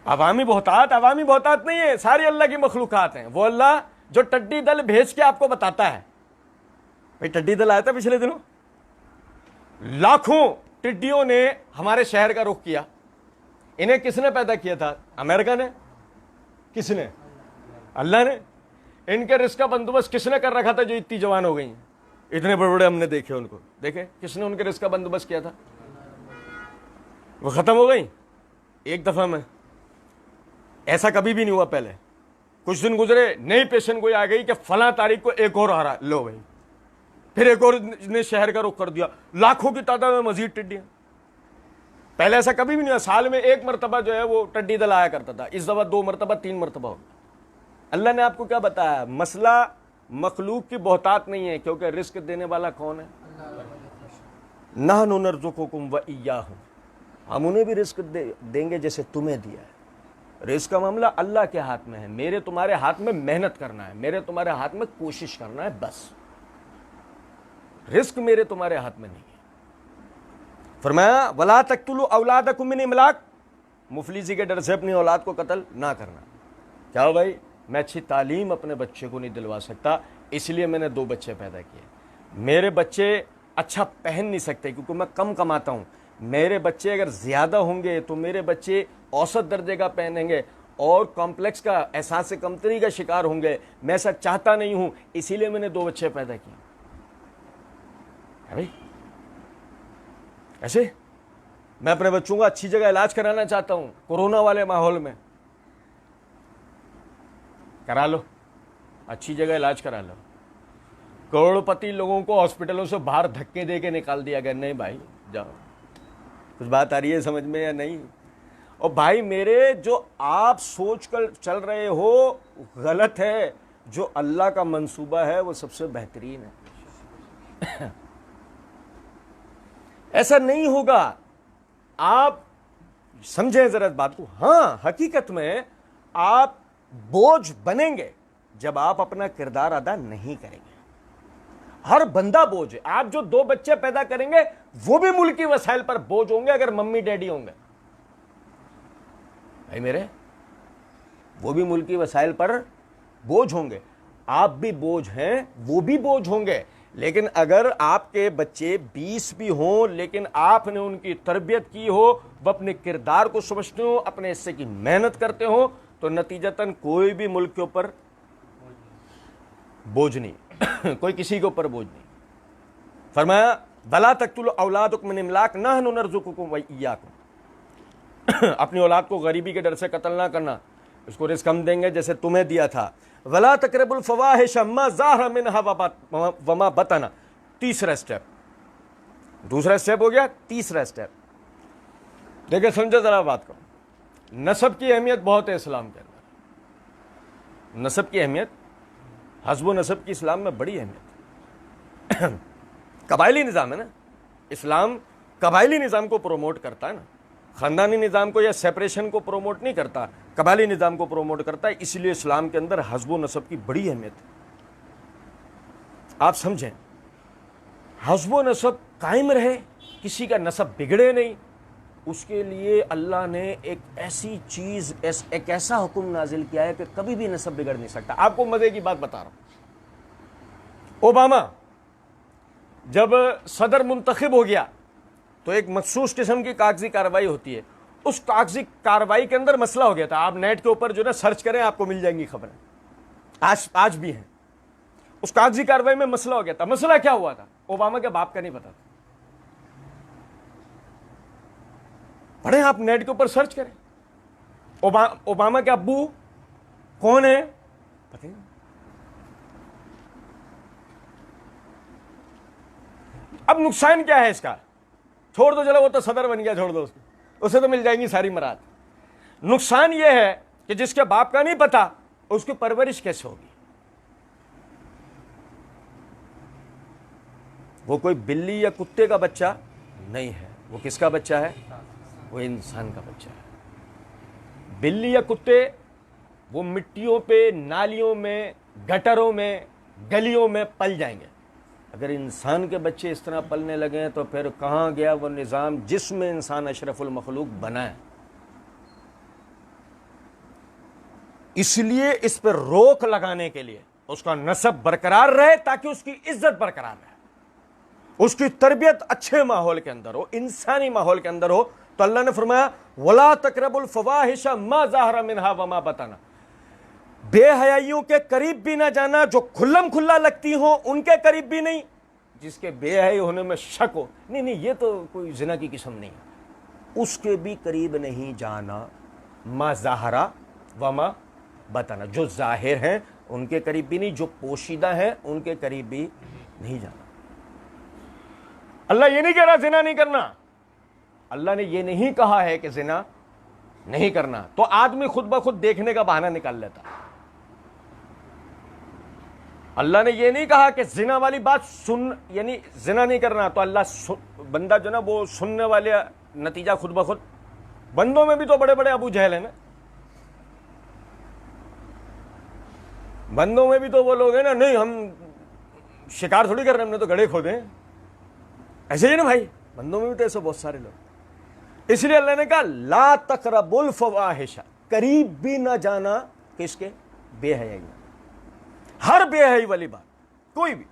عوامی بہتات نہیں ہے، ساری اللہ کی مخلوقات ہیں۔ وہ اللہ جو ٹڈی دل بھیج کے آپ کو بتاتا ہے، بھائی ٹڈی دل آیا تھا پچھلے دنوں، لاکھوں ٹڈیوں نے ہمارے شہر کا رخ کیا۔ انہیں کس نے پیدا کیا تھا؟ امریکہ نے؟ کس نے؟ اللہ نے۔ ان کے رزق کا بندوبست کس نے کر رکھا تھا جو اتنی جوان ہو گئی ہیں؟ اتنے بڑے بڑے ہم نے دیکھے ان کو، دیکھے کس نے ان کے رزق کا بندوبست کیا تھا؟ وہ ختم ہو گئی ایک دفعہ میں۔ ایسا کبھی بھی نہیں ہوا پہلے۔ کچھ دن گزرے، نئی پیشن گوئی آ گئی کہ فلاں تاریخ کو ایک اور آ رہا، لو بھائی، پھر ایک اور نے شہر کا رخ کر دیا، لاکھوں کی تعداد میں مزید ٹڈیاں۔ پہلے ایسا کبھی بھی نہیں ہوا، سال میں 1 مرتبہ جو ہے وہ ٹڈی دل آیا کرتا تھا، اس دفعہ 2 مرتبہ 3 مرتبہ ہو گیا۔ اللہ نے آپ کو کیا بتایا؟ مسئلہ مخلوق کی بہتات نہیں ہے، کیونکہ رزق دینے والا کون ہے؟ نحن نرزقکم وإیاہم، ہم انہیں بھی رزق دیں گے جیسے تمہیں دیا ہے۔ رزق کا معاملہ اللہ کے ہاتھ میں ہے، میرے تمہارے ہاتھ میں محنت کرنا ہے، میرے تمہارے ہاتھ میں کوشش کرنا ہے، بس۔ رزق میرے تمہارے ہاتھ میں نہیں ہے۔ فرمایا وَلَا تَقْتُلُوا أَوْلَادَكُم مِّنْ إِمْلَاقٍ، مفلسی کے ڈر سے اپنی اولاد کو قتل نہ کرنا. کیا ہو بھائی, میں اچھی تعلیم اپنے بچے کو نہیں دلوا سکتا, اس لیے میں نے 2 بچے پیدا کیے. میرے بچے اچھا پہن نہیں سکتے کیونکہ میں کم کماتا ہوں. میرے بچے اگر زیادہ ہوں گے تو میرے بچے اوسط درجے کا پہنیں گے اور کمپلیکس کا, احساس کمتری کا شکار ہوں گے. میں ایسا چاہتا نہیں ہوں, اسی لیے میں نے 2 بچے پیدا کیے. بھائی ایسے میں اپنے بچوں کا اچھی جگہ علاج کرانا چاہتا ہوں. کورونا والے ماحول میں کرا لو, اچھی جگہ علاج کرا لو. کروڑپتی لوگوں کو ہاسپٹلوں سے باہر دھکے دے کے نکال دیا گیا. نہیں بھائی جاؤ. کچھ بات آ رہی ہے سمجھ میں یا نہیں؟ اور بھائی میرے, جو آپ سوچ کر چل رہے ہو غلط ہے. جو اللہ کا منصوبہ ہے وہ سب سے بہترین ہے. ایسا نہیں ہوگا. آپ سمجھیں ذرا اس بات کو. ہاں حقیقت میں آپ بوجھ بنیں گے جب آپ اپنا کردار ادا نہیں کریں گے. ہر بندہ بوجھ ہے. آپ جو 2 بچے پیدا کریں گے وہ بھی ملکی وسائل پر بوجھ ہوں گے اگر ممی ڈیڈی ہوں گے. بھائی میرے, وہ بھی ملکی وسائل پر بوجھ ہوں گے. آپ بھی بوجھ ہیں, وہ بھی بوجھ ہوں گے. لیکن اگر آپ کے بچے 20 بھی ہوں لیکن آپ نے ان کی تربیت کی ہو, وہ اپنے کردار کو سمجھتے ہو, اپنے حصے کی محنت کرتے ہو, تو نتیجتاً کوئی بھی ملک کے اوپر بوجھ نہیں. کوئی کسی کے اوپر بوجھ نہیں. فرمایا بلا تقتلوا اولادکم من املاق نحن نرزقکم وایاکم. اپنی اولاد کو غریبی کے ڈر سے قتل نہ کرنا, اس کو رزق ہم دیں گے جیسے تمہیں دیا تھا. ولا تقربوا الفواحش ما ظهر منها وما بطن. تیسرا اسٹیپ, دوسرا اسٹیپ ہو گیا, تیسرا اسٹیپ. دیکھیں سمجھے ذرا بات کو. نسب کی اہمیت بہت ہے اسلام کے اندر. نسب کی اہمیت, حسب و نسب کی اسلام میں بڑی اہمیت. قبائلی نظام ہے نا اسلام, قبائلی نظام کو پروموٹ کرتا ہے نا. خاندانی نظام کو یا سیپریشن کو پروموٹ نہیں کرتا, قبائلی نظام کو پروموٹ کرتا ہے. اس لیے اسلام کے اندر حسب و نسب کی بڑی اہمیت ہے. آپ سمجھیں, حسب و نسب قائم رہے, کسی کا نسب بگڑے نہیں, اس کے لیے اللہ نے ایک ایسی چیز, ایک ایسا حکم نازل کیا ہے کہ کبھی بھی نسب بگڑ نہیں سکتا. آپ کو مزے کی بات بتا رہا ہوں. اوباما جب صدر منتخب ہو گیا تو ایک مخصوص قسم کی کاغذی کارروائی ہوتی ہے. اس کاغذی کارروائی کے اندر مسئلہ ہو گیا تھا. آپ نیٹ کے اوپر جو نا سرچ کریں آپ کو مل جائیں گی خبریں, آج بھی ہیں. اس کاغذی کارروائی میں مسئلہ ہو گیا تھا. مسئلہ کیا ہوا تھا؟ اوباما کے باپ کا نہیں پتا تھا. پڑھیں آپ نیٹ کے اوپر سرچ کریں, اوباما کے ابو کون ہیں پتہ نہیں. اب نقصان کیا ہے اس کا؟ چھوڑ دو, چلو وہ تو صدر بن گیا, چھوڑ دو اس کو, اسے تو مل جائیں گی ساری مراد. نقصان یہ ہے کہ جس کے باپ کا نہیں پتا اس کی پرورش کیسے ہوگی؟ وہ کوئی بلی یا کتے کا بچہ نہیں ہے. وہ کس کا بچہ ہے؟ وہ انسان کا بچہ ہے. بلی یا کتے وہ مٹیوں پہ, نالیوں میں, گٹروں میں, گلیوں میں پل جائیں گے. اگر انسان کے بچے اس طرح پلنے لگے تو پھر کہاں گیا وہ نظام جس میں انسان اشرف المخلوق بنا ہے. اس لیے اس پر روک لگانے کے لیے اس کا نسب برقرار رہے تاکہ اس کی عزت برقرار رہے, اس کی تربیت اچھے ماحول کے اندر ہو, انسانی ماحول کے اندر ہو. تو اللہ نے فرمایا ولا تقربوا الفواحش ما ظهر منها وما بطن. بے حیائیوں کے قریب بھی نہ جانا, جو کھلم کھلا لگتی ہوں ان کے قریب بھی نہیں. جس کے بے حیائی ہونے میں شک ہو, نہیں یہ تو کوئی زنا کی قسم نہیں, اس کے بھی قریب نہیں جانا. ما ظاہر وما بطن, جو ظاہر ہیں ان کے قریب بھی نہیں, جو پوشیدہ ہیں ان کے قریب بھی نہیں جانا. اللہ یہ نہیں کہہ رہا زنا نہیں کرنا, اللہ نے یہ نہیں کہا ہے کہ زنا نہیں کرنا. تو آدمی خود بخود دیکھنے کا بہانہ نکال لیتا. اللہ نے یہ نہیں کہا کہ زنا والی بات سن, یعنی زنا نہیں کرنا, تو اللہ بندہ جو نا وہ سننے والے نتیجہ خود بخود. بندوں میں بھی تو بڑے بڑے ابو جہل ہیں نا, بندوں میں بھی تو وہ لوگ ہیں نا, نہیں ہم شکار تھوڑی کر رہے ہیں, ہم نے تو گڑھے کھودے ہیں. ایسے ہی نا بھائی, بندوں میں بھی تو ایسے بہت سارے لوگ. اس لیے اللہ نے کہا لا تقربوا الفواحش، قریب بھی نہ جانا کس کے؟ بے حیائی میں. ہر بے حیائی والی بات کوئی بھی،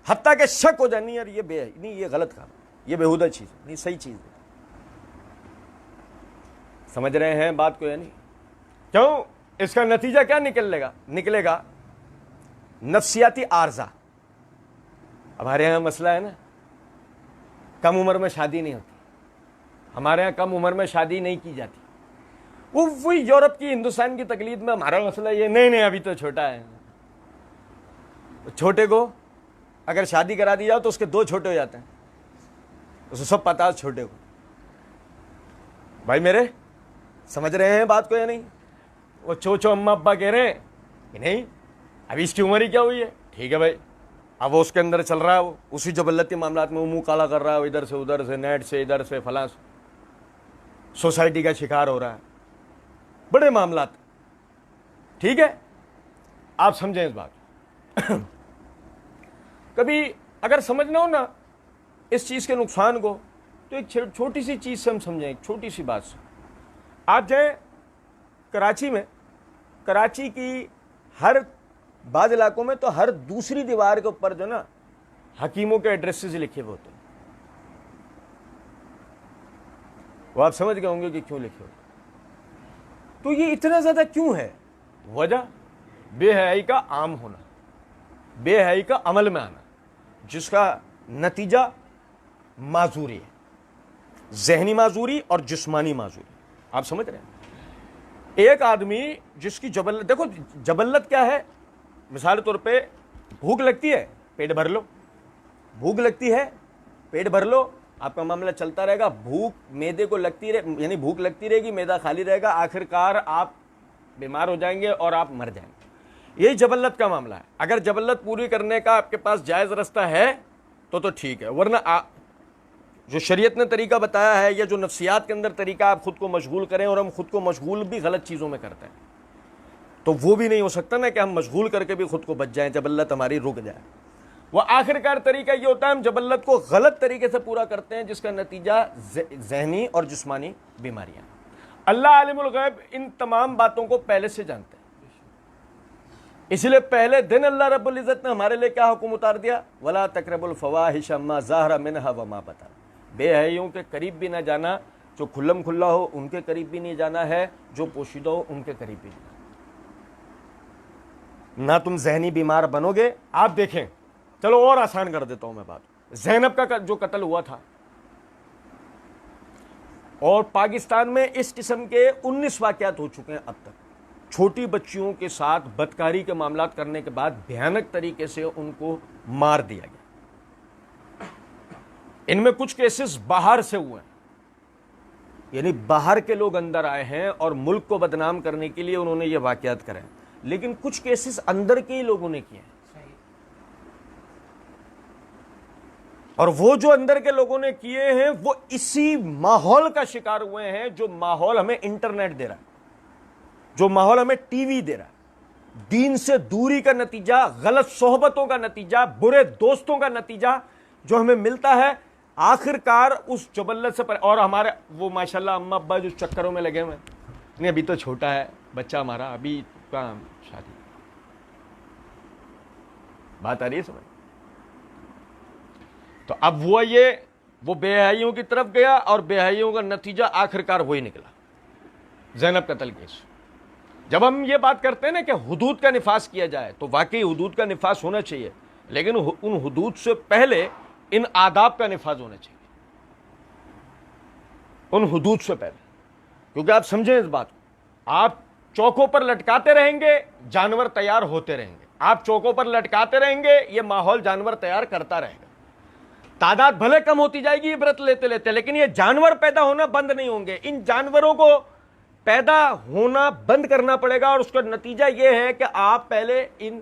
حتیٰ کہ شک ہو جائے نہیں یار یہ بے حیائی نہیں، یہ غلط کام، یہ بےہودہ چیز نہیں، صحیح چیز ہے. سمجھ رہے ہیں بات کو یا نہیں؟ کیوں؟ اس کا نتیجہ کیا نکلے گا نفسیاتی عارضہ. ہمارے یہاں مسئلہ ہے نا، کم عمر میں شادی نہیں ہوتی، ہمارے یہاں کم عمر میں شادی نہیں کی جاتی. وہی یورپ کی ہندوستان کی تقلید میں ہمارا مسئلہ یہ نہیں ابھی تو چھوٹا ہے. چھوٹے کو اگر شادی کرا دی جاؤ تو اس کے 2 چھوٹے ہو جاتے ہیں، اسے سب پتا ہے چھوٹے کو. بھائی میرے سمجھ رہے ہیں بات کو یا نہیں؟ وہ چوچو اما ابا کہہ رہے ہیں کہ نہیں ابھی اس کی عمر ہی کیا ہوئی ہے، ٹھیک ہے بھائی. اب وہ اس کے اندر چل رہا ہے، وہ اسی جبلتی معاملات میں وہ منہ کالا کر رہا ہے، ادھر سے نیٹ سے ادھر سے فلاں سے، سوسائٹی کا شکار ہو رہا ہے، بڑے معاملات. ٹھیک ہے، آپ سمجھیں اس بات. کبھی اگر سمجھنا ہو نا اس چیز کے نقصان کو تو ایک چھوٹی سی چیز سے ہم سمجھیں، ایک چھوٹی سی بات سے. آپ جائیں کراچی میں، کراچی کی ہر بعض علاقوں میں تو ہر دوسری دیوار کے اوپر جو نا حکیموں کے ایڈریسز لکھے ہوئے ہوتے ہیں. وہ آپ سمجھ گئے ہوں گے کہ کیوں لکھے ہوتے. تو یہ اتنا زیادہ کیوں ہے؟ وجہ بے حیائی کا عام ہونا، بے حیائی کا عمل میں آنا، جس کا نتیجہ معذوری ہے، ذہنی معذوری اور جسمانی معذوری. آپ سمجھ رہے ہیں؟ ایک آدمی جس کی جبلت، دیکھو جبلت کیا ہے، مثال طور پہ بھوک لگتی ہے پیٹ بھر لو، بھوک لگتی ہے پیٹ بھر لو، آپ کا معاملہ چلتا رہے گا. بھوک میدے کو لگتی رہے، یعنی بھوک لگتی رہے گی، میدا خالی رہے گا، آخر کار آپ بیمار ہو جائیں گے اور آپ مر جائیں گے. یہی جبلت کا معاملہ ہے. اگر جبلت پوری کرنے کا آپ کے پاس جائز رستہ ہے تو ٹھیک ہے، ورنہ جو شریعت نے طریقہ بتایا ہے یا جو نفسیات کے اندر طریقہ آپ خود کو مشغول کریں، اور ہم خود کو مشغول بھی غلط چیزوں میں کرتے ہیں، تو وہ بھی نہیں ہو سکتا نا کہ ہم مشغول کر کے بھی خود کو بچ جائیں، جبلت ہماری رک جائے. وہ آخر کار طریقہ یہ ہوتا ہے ہم جبلت کو غلط طریقے سے پورا کرتے ہیں، جس کا نتیجہ ذہنی اور جسمانی بیماریاں. اللہ عالم الغیب ان تمام باتوں کو پہلے سے جانتے ہیں، اس لیے پہلے دن اللہ رب العزت نے ہمارے لیے کیا حکم اتار دیا؟ وَلَا تَقْرَبُوا الْفَوَاحِشَ مَا ظَهَرَ مِنْهَا وَمَا بَطَنَ. بے حیائیوں کے قریب بھی نہ جانا، جو کھلم کھلا ہو ان کے قریب بھی نہیں جانا ہے، جو پوشیدہ ہو ان کے قریب بھی نہیں جانا. نہ تم ذہنی بیمار بنو گے. آپ دیکھیں، چلو اور آسان کر دیتا ہوں میں بات. زینب کا جو قتل ہوا تھا، اور پاکستان میں اس قسم کے 19 واقعات ہو چکے ہیں اب تک، چھوٹی بچیوں کے ساتھ بدکاری کے معاملات کرنے کے بعد بھیانک طریقے سے ان کو مار دیا گیا. ان میں کچھ کیسز باہر سے ہوئے ہیں، یعنی باہر کے لوگ اندر آئے ہیں اور ملک کو بدنام کرنے کے لیے انہوں نے یہ واقعات کرے ہیں، لیکن کچھ کیسز اندر کے ہی لوگوں نے کیے ہیں. اور وہ جو اندر کے لوگوں نے کیے ہیں وہ اسی ماحول کا شکار ہوئے ہیں، جو ماحول ہمیں انٹرنیٹ دے رہا ہے، جو ماحول ہمیں ٹی وی دے رہا ہے. دین سے دوری کا نتیجہ، غلط صحبتوں کا نتیجہ، برے دوستوں کا نتیجہ جو ہمیں ملتا ہے، آخر کار اس جبلت سے اور ہمارے وہ ماشاءاللہ اما ابا جو چکروں میں لگے ہوئے نہیں، ابھی تو چھوٹا ہے بچہ ہمارا، ابھی کہاں شادی. بات آ رہی ہے سمجھ؟ تو اب وہ بے حیائیوں کی طرف گیا، اور بے حیائیوں کا نتیجہ آخر کار وہی نکلا، زینب قتل کیس. جب ہم یہ بات کرتے ہیں نا کہ حدود کا نفاذ کیا جائے، تو واقعی حدود کا نفاذ ہونا چاہیے، لیکن ان حدود سے پہلے ان آداب کا نفاذ ہونا چاہیے، ان حدود سے پہلے. کیونکہ آپ سمجھیں اس بات کو، آپ چوکوں پر لٹکاتے رہیں گے، جانور تیار ہوتے رہیں گے. آپ چوکوں پر لٹکاتے رہیں گے، یہ ماحول جانور تیار کرتا رہے گا. تعداد بھلے کم ہوتی جائے گی عبرت لیتے لیتے، لیکن یہ جانور پیدا ہونا بند نہیں ہوں گے. ان جانوروں کو پیدا ہونا بند کرنا پڑے گا، اور اس کا نتیجہ یہ ہے کہ آپ پہلے ان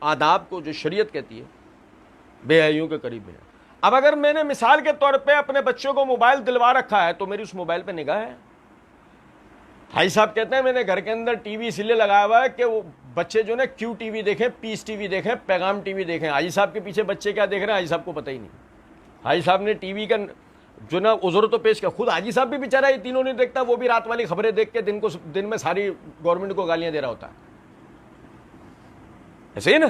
آداب کو جو شریعت کہتی ہے بے حیائیوں کے قریب ہے. اب اگر میں نے مثال کے طور پہ اپنے بچوں کو موبائل دلوا رکھا ہے، تو میری اس موبائل پہ نگاہ ہے. بھائی صاحب کہتے ہیں میں نے گھر کے اندر ٹی وی اس لیے لگایا ہوا ہے کہ وہ بچے جو نا کیو ٹی وی دیکھیں، پیس ٹی وی دیکھیں، پیغام ٹی وی دیکھیں. حاجی صاحب کے پیچھے بچے کیا دیکھ رہے ہیں حاجی صاحب کو پتہ ہی نہیں. حاجی صاحب نے ٹی وی کا جو نا عذر تو پیش کیا, خود حاجی صاحب بھی بیچارہ یہ تینوں نہیں دیکھتا, وہ بھی رات والی خبریں دیکھ کے دن میں ساری گورنمنٹ کو گالیاں دے رہا ہوتا ہے, ایسے ہی نا.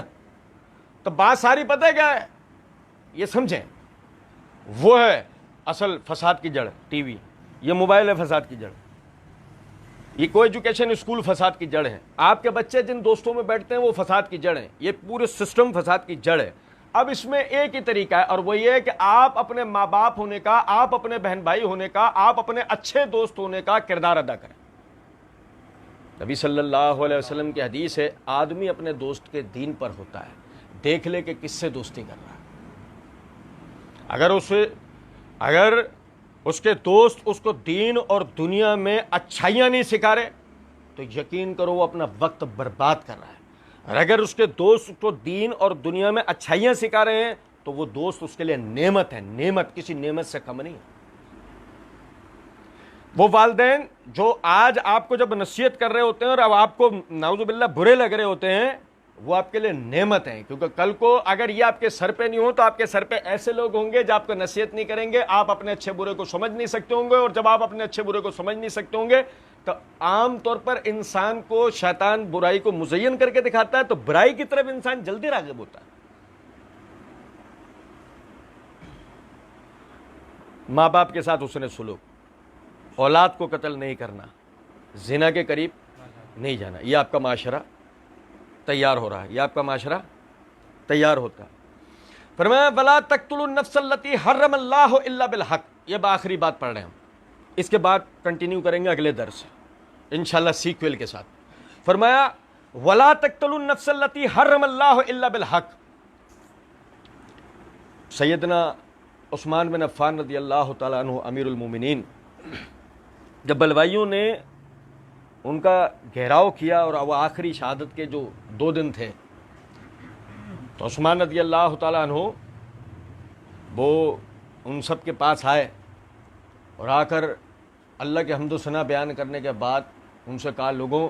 تو بات ساری پتہ ہے کیا ہے, یہ سمجھیں, وہ ہے اصل فساد کی جڑ ٹی وی, یہ موبائل ہے فساد کی جڑ, یہ کوئی ایجوکیشن اسکول فساد کی جڑ ہے, آپ کے بچے جن دوستوں میں بیٹھتے ہیں وہ فساد کی جڑ ہیں, یہ پورے سسٹم فساد کی جڑ ہے. اب اس میں ایک ہی طریقہ ہے, اور وہ یہ ہے کہ آپ اپنے ماں باپ ہونے کا, آپ اپنے بہن بھائی ہونے کا, آپ اپنے اچھے دوست ہونے کا کردار ادا کریں. نبی صلی اللہ علیہ وسلم کی حدیث ہے, آدمی اپنے دوست کے دین پر ہوتا ہے, دیکھ لے کہ کس سے دوستی کر رہا ہے. اگر اس کے دوست اس کو دین اور دنیا میں اچھائیاں نہیں سکھا رہے تو یقین کرو وہ اپنا وقت برباد کر رہا ہے. اور اگر اس کے دوست کو دین اور دنیا میں اچھائیاں سکھا رہے ہیں تو وہ دوست اس کے لیے نعمت ہے, نعمت, کسی نعمت سے کم نہیں ہے. وہ والدین جو آج آپ کو جب نصیحت کر رہے ہوتے ہیں اور اب آپ کو نعوذ باللہ برے لگ رہے ہوتے ہیں, وہ آپ کے لیے نعمت ہیں, کیونکہ کل کو اگر یہ آپ کے سر پہ نہیں ہو تو آپ کے سر پہ ایسے لوگ ہوں گے جو آپ کو نصیحت نہیں کریں گے, آپ اپنے اچھے برے کو سمجھ نہیں سکتے ہوں گے, اور جب آپ اپنے اچھے برے کو سمجھ نہیں سکتے ہوں گے تو عام طور پر انسان کو شیطان برائی کو مزین کر کے دکھاتا ہے, تو برائی کی طرف انسان جلدی راغب ہوتا ہے. ماں باپ کے ساتھ حسن سلوک, اولاد کو قتل نہیں کرنا, زنا کے قریب نہیں جانا, یہ آپ کا معاشرہ تیار ہو رہا ہے, یہ آپ کا معاشرہ تیار ہوتا ہے. فرمایا وَلَا تَقْتُلُوا النَّفْسَ الَّتِي حَرَّمَ اللَّهُ إِلَّا بِالْحَقِّ, یہ بآخری بات پڑھ رہے ہیں ہم, اس کے بعد کنٹینیو کریں گے اگلے درس انشاءاللہ سیکویل کے ساتھ. فرمایا وَلَا تَقْتُلُوا النَّفْسَ الَّتِي حَرَّمَ اللَّهُ إِلَّا بِالْحَقِّ. سیدنا عثمان بن عفان رضی اللہ تعالیٰ عنہ امیر المومنین, جب بلوائیوں نے ان کا گھیراؤ کیا اور وہ آخری شہادت کے جو 2 دن تھے, تو عثمان رضی اللہ تعالیٰ عنہ وہ ان سب کے پاس آئے اور آ کر اللہ کے حمد و ثنا بیان کرنے کے بعد ان سے کہا, لوگوں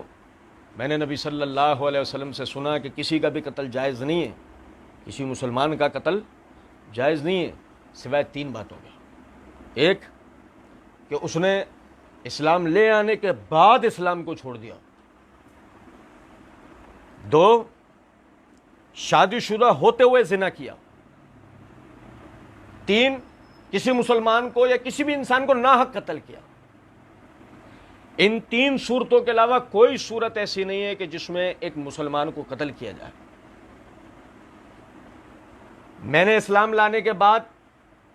میں نے نبی صلی اللہ علیہ وسلم سے سنا کہ کسی کا بھی قتل جائز نہیں ہے, کسی مسلمان کا قتل جائز نہیں ہے سوائے 3 باتوں کے. ایک کہ اس نے اسلام لے آنے کے بعد اسلام کو چھوڑ دیا. 2 شادی شدہ ہوتے ہوئے زنا کیا. 3 کسی مسلمان کو یا کسی بھی انسان کو ناحق قتل کیا. ان 3 صورتوں کے علاوہ کوئی صورت ایسی نہیں ہے کہ جس میں ایک مسلمان کو قتل کیا جائے. میں نے اسلام لانے کے بعد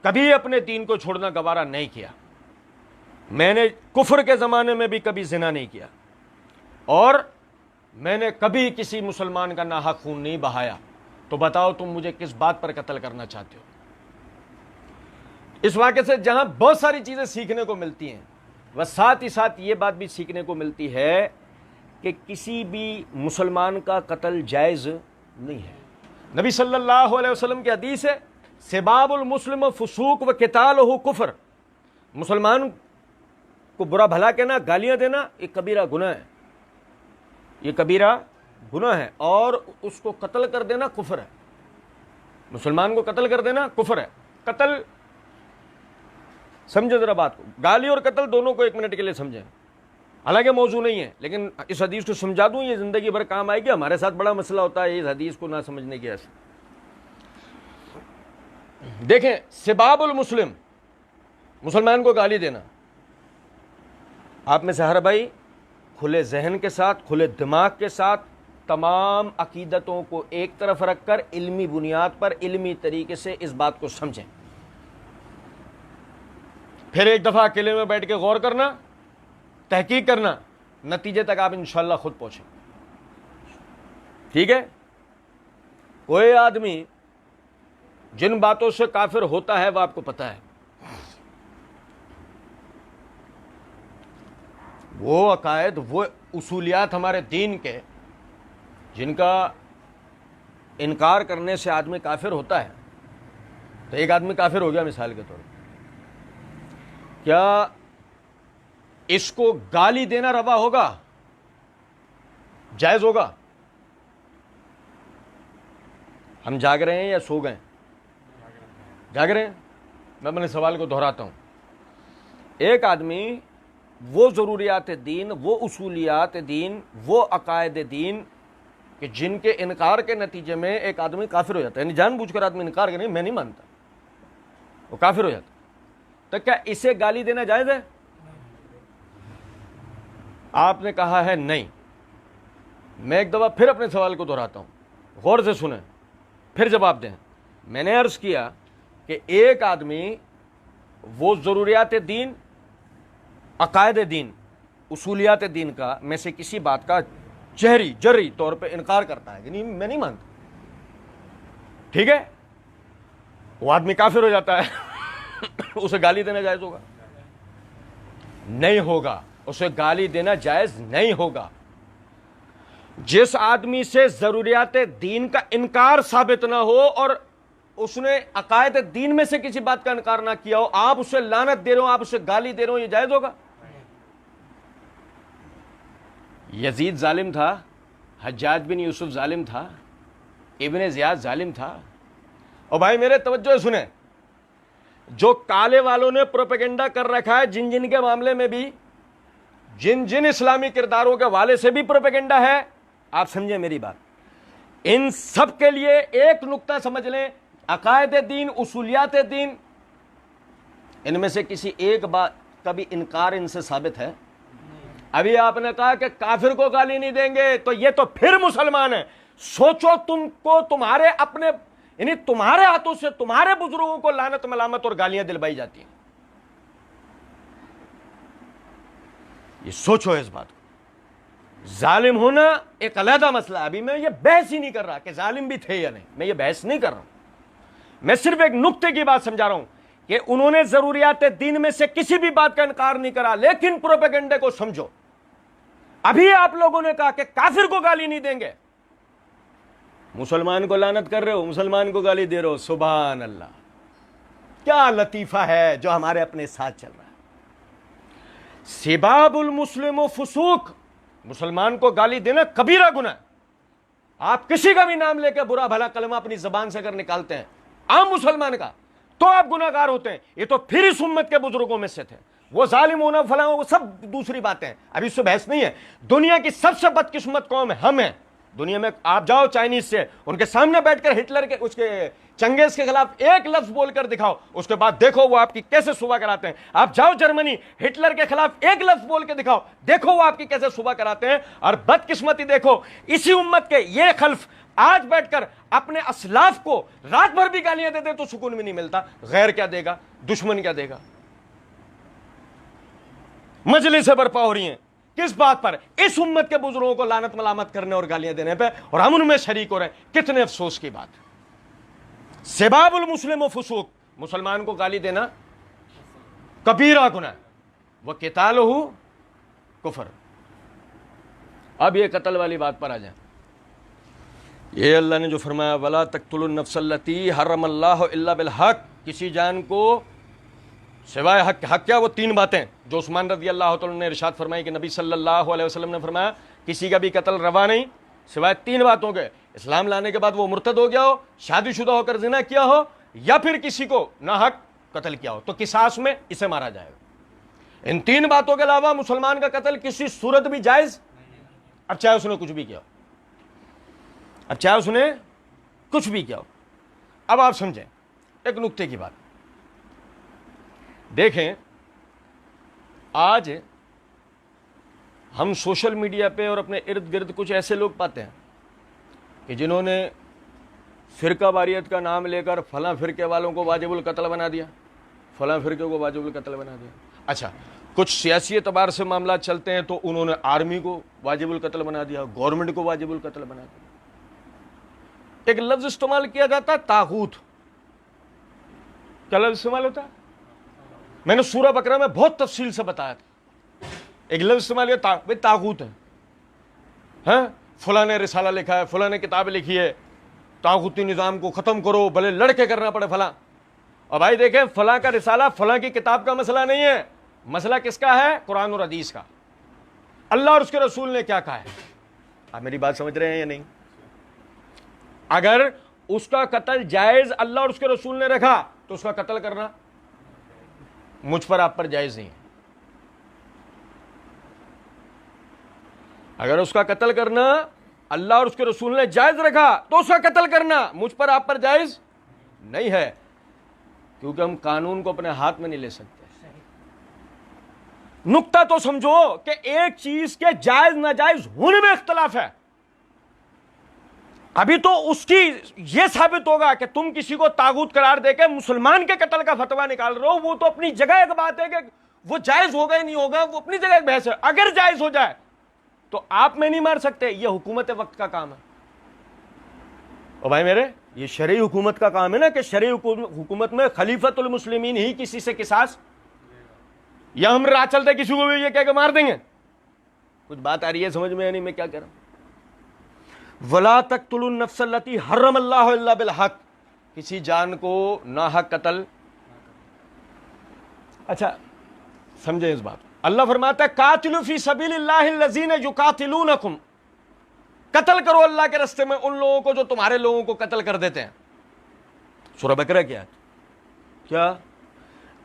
کبھی اپنے دین کو چھوڑنا گوارا نہیں کیا, میں نے کفر کے زمانے میں بھی کبھی زنا نہیں کیا, اور میں نے کبھی کسی مسلمان کا ناحق خون نہیں بہایا. تو بتاؤ تم مجھے کس بات پر قتل کرنا چاہتے ہو؟ اس واقعے سے جہاں بہت ساری چیزیں سیکھنے کو ملتی ہیں, وہ ساتھ ہی ساتھ یہ بات بھی سیکھنے کو ملتی ہے کہ کسی بھی مسلمان کا قتل جائز نہیں ہے. نبی صلی اللہ علیہ وسلم کی حدیث ہے, سباب المسلم فسوق و قتالہ کفر, مسلمان کو برا بھلا کہنا, گالیاں دینا, یہ کبیرہ گناہ ہے, یہ کبیرہ گناہ ہے, اور اس کو قتل کر دینا کفر ہے. مسلمان کو قتل کر دینا کفر ہے. قتل سمجھے ذرا بات کو, گالی اور قتل دونوں کو 1 منٹ کے لیے سمجھیں, حالانکہ موضوع نہیں ہے, لیکن اس حدیث کو سمجھا دوں, یہ زندگی بھر کام آئے گی. ہمارے ساتھ بڑا مسئلہ ہوتا ہے اس حدیث کو نہ سمجھنے کی ایسے. دیکھیں, سباب المسلم, مسلمان کو گالی دینا, آپ میں سے ہر بھائی کھلے ذہن کے ساتھ, کھلے دماغ کے ساتھ تمام عقیدتوں کو ایک طرف رکھ کر علمی بنیاد پر علمی طریقے سے اس بات کو سمجھیں. پھر ایک دفعہ اکیلے میں بیٹھ کے غور کرنا, تحقیق کرنا, نتیجے تک آپ انشاءاللہ خود پہنچیں. ٹھیک ہے؟ کوئی آدمی جن باتوں سے کافر ہوتا ہے وہ آپ کو پتہ ہے, وہ عقائد, وہ اصولیات ہمارے دین کے جن کا انکار کرنے سے آدمی کافر ہوتا ہے. تو ایک آدمی کافر ہو گیا مثال کے طور پر, کیا اس کو گالی دینا روا ہوگا, جائز ہوگا؟ ہم جاگ رہے ہیں یا سو گئے؟ جاگ رہے ہیں. میں اپنے سوال کو دہراتا ہوں, ایک آدمی وہ ضروریات دین، وہ اصولیات دین، وہ عقائد دین کہ جن کے انکار کے نتیجے میں ایک آدمی کافر ہو جاتا ہے، یعنی جان بوجھ کر آدمی انکار کرے میں نہیں مانتا، وہ کافر ہو جاتا ہے، تو کیا اسے گالی دینا جائز ہے؟ آپ نے کہا ہے نہیں۔ میں ایک دفعہ پھر اپنے سوال کو دہراتا ہوں، غور سے سنیں پھر جواب دیں۔ میں نے عرض کیا کہ ایک آدمی وہ ضروریات دین، عقائد دین، اصولیات دین کا میں سے کسی بات کا جرری طور پہ انکار کرتا ہے کہ نہیں میں نہیں مانتا، ٹھیک ہے، وہ آدمی کافر ہو جاتا ہے اسے گالی دینا جائز ہوگا؟ نہیں ہوگا، اسے گالی دینا جائز نہیں ہوگا۔ جس آدمی سے ضروریات دین کا انکار ثابت نہ ہو اور اس نے عقائد دین میں سے کسی بات کا انکار نہ کیا ہو، آپ اسے لعنت دے رہے ہو، آپ اسے گالی دے رہے ہو، یہ جائز ہوگا؟ یزید ظالم تھا، حجاج بن یوسف ظالم تھا، ابن زیاد ظالم تھا۔ اور بھائی میرے توجہ سنیں، جو کالے والوں نے پروپیگنڈا کر رکھا ہے جن جن کے معاملے میں بھی، جن اسلامی کرداروں کے والے سے بھی پروپیگنڈا ہے، آپ سمجھیں میری بات، ان سب کے لیے ایک نقطہ سمجھ لیں، عقائد دین، اصولیات دین، ان میں سے کسی ایک بات کا بھی انکار ان سے ثابت ہے؟ ابھی آپ نے کہا کہ کافر کو گالی نہیں دیں گے، تو یہ تو پھر مسلمان ہے۔ سوچو تم کو تمہارے اپنے، یعنی تمہارے ہاتھوں سے تمہارے بزرگوں کو لعنت ملامت اور گالیاں دلوائی جاتی ہیں، یہ سوچو اس بات کو۔ ظالم ہونا ایک علیحدہ مسئلہ، ابھی میں یہ بحث ہی نہیں کر رہا کہ ظالم بھی تھے یا نہیں، میں یہ بحث نہیں کر رہا ہوں، میں صرف ایک نقطے کی بات سمجھا رہا ہوں کہ انہوں نے ضروریات دین میں سے کسی بھی بات کا انکار نہیں کرا، لیکن پروپیگنڈے کو سمجھو۔ ابھی آپ لوگوں نے کہا کہ کافر کو گالی نہیں دیں گے، مسلمان کو لعنت کر رہے ہو، مسلمان کو گالی دے رہے ہو، سبحان اللہ، کیا لطیفہ ہے جو ہمارے اپنے ساتھ چل رہا ہے۔ سباب المسلم و فسوق، مسلمان کو گالی دینا کبیرہ گناہ۔ آپ کسی کا بھی نام لے کے برا بھلا کلمہ اپنی زبان سے اگر نکالتے ہیں عام مسلمان کا، تو آپ گناہگار ہوتے ہیں۔ یہ تو پھر اس امت کے بزرگوں میں سے تھے، وہ ظالم ہونا فلاں وہ سب دوسری باتیں ہیں، ابھی اس سے بحث نہیں ہے۔ دنیا کی سب سے بدقسمت قوم ہم ہیں دنیا میں۔ آپ جاؤ چائنیز سے، ان کے سامنے بیٹھ کر ہٹلر کے، اس کے چنگیز کے خلاف ایک لفظ بول کر دکھاؤ، اس کے بعد دیکھو وہ آپ کی کیسے صبح کراتے ہیں۔ آپ جاؤ جرمنی، ہٹلر کے خلاف ایک لفظ بول کے دکھاؤ، دیکھو وہ آپ کی کیسے صبح کراتے ہیں۔ اور بدقسمتی دیکھو، اسی امت کے یہ خلف آج بیٹھ کر اپنے اسلاف کو رات بھر بھی گالیاں دیتے تو سکون بھی نہیں ملتا۔ غیر کیا دے گا، دشمن کیا دے گا؟ مجلسیں برپا ہو رہی ہیں کس بات پر؟ اس امت کے بزرگوں کو لعنت ملامت کرنے اور گالیاں دینے پہ، اور ہم ان میں شریک ہو رہے ہیں۔ کتنے افسوس کی بات ہے۔ سباب المسلم و فسوق، مسلمان کو گالی دینا کبیرہ گناہ، وہ قتالہ کفر۔ اب یہ قتل والی بات پر آ جائیں۔ یہ اللہ نے جو فرمایا وَلَا تَقْتُلُوا النَّفْسَ الَّتِي حَرَّمَ اللَّهُ إِلَّا بِالْحَقِّ، کسی جان کو سوائے حق۔ حق کیا؟ وہ تین باتیں جو عثمان رضی اللہ تعالیٰ نے ارشاد فرمائی کہ نبی صلی اللہ علیہ وسلم نے فرمایا کسی کا بھی قتل روا نہیں سوائے تین باتوں کے: اسلام لانے کے بعد وہ مرتد ہو گیا ہو، شادی شدہ ہو کر زنا کیا ہو، یا پھر کسی کو ناحق قتل کیا ہو، تو قصاص میں اسے مارا جائے گا۔ ان تین باتوں کے علاوہ مسلمان کا قتل کسی صورت بھی جائز، اب چاہے اس نے کچھ بھی کیا ہو، اب چاہے اس نے کچھ بھی کیا ہو۔ اب آپ سمجھیں ایک نقطے کی بات، دیکھیں آج ہم سوشل میڈیا پہ اور اپنے ارد گرد کچھ ایسے لوگ پاتے ہیں کہ جنہوں نے فرقہ واریت کا نام لے کر فلاں فرقے والوں کو واجب القتل بنا دیا، فلاں فرقے کو واجب القتل بنا دیا۔ اچھا، کچھ سیاسی اعتبار سے معاملات چلتے ہیں تو انہوں نے آرمی کو واجب القتل بنا دیا، گورنمنٹ کو واجب القتل بنا دیا۔ ایک لفظ استعمال کیا جاتا ہے طاغوت۔ کیا لفظ استعمال ہوتا ہے؟ میں نے سورہ بقرہ میں بہت تفصیل سے بتایا تھا۔ ایک لفظ استعمال کیا، طاغوت ہے، ہاں فلاں نے رسالہ لکھا ہے، فلاں نے کتاب لکھی ہے، طاغوتی نظام کو ختم کرو، بھلے لڑ کے کرنا پڑے فلاں۔ اور بھائی دیکھیں، فلاں کا رسالہ فلاں کی کتاب کا مسئلہ نہیں ہے، مسئلہ کس کا ہے؟ قرآن اور حدیث کا۔ اللہ اور اس کے رسول نے کیا کہا ہے؟ آپ میری بات سمجھ رہے ہیں یا نہیں؟ اگر اس کا قتل جائز اللہ اور اس کے رسول نے رکھا تو اس کا قتل کرنا مجھ پر آپ پر جائز نہیں ہے۔ اگر اس کا قتل کرنا اللہ اور اس کے رسول نے جائز رکھا تو اس کا قتل کرنا مجھ پر آپ پر جائز نہیں ہے، کیونکہ ہم قانون کو اپنے ہاتھ میں نہیں لے سکتے۔ نقطہ تو سمجھو کہ ایک چیز کے جائز ناجائز ہونے میں اختلاف ہے، ابھی تو اس کی یہ ثابت ہوگا کہ تم کسی کو طاغوت قرار دے کے مسلمان کے قتل کا فتویٰ نکال رہے ہو، وہ تو اپنی جگہ ایک بات ہے کہ وہ جائز ہوگا یا نہیں ہوگا، وہ اپنی جگہ ایک بحث ہے۔ اگر جائز ہو جائے تو آپ میں نہیں مار سکتے، یہ حکومت وقت کا کام ہے۔ اور بھائی میرے، یہ شرعی حکومت کا کام ہے نا کہ شرعی حکومت میں خلیفۃ المسلمین ہی کسی سے قصاص، یا ہم راہ چلتے کسی کو بھی یہ کہہ کے مار دیں گے؟ کچھ بات آ رہی ہے سمجھ میں؟ نہیں میں کیا کہہ رہا ہوں؟ وَلَا تَقْتُلُوا النَّفْسَ الَّتِي حَرَّمَ اللَّهُ إِلَّا بِالْحَقِّ، کسی جان کو ناحق قتل۔ اچھا سمجھیں اس بات، اللہ فرماتا ہے قاتلوا فی سبیل اللہ الذین یقاتلونکم، قتل کرو اللہ کے راستے میں ان لوگوں کو جو تمہارے لوگوں کو قتل کر دیتے ہیں۔ سورہ بقرہ کی آیت کیا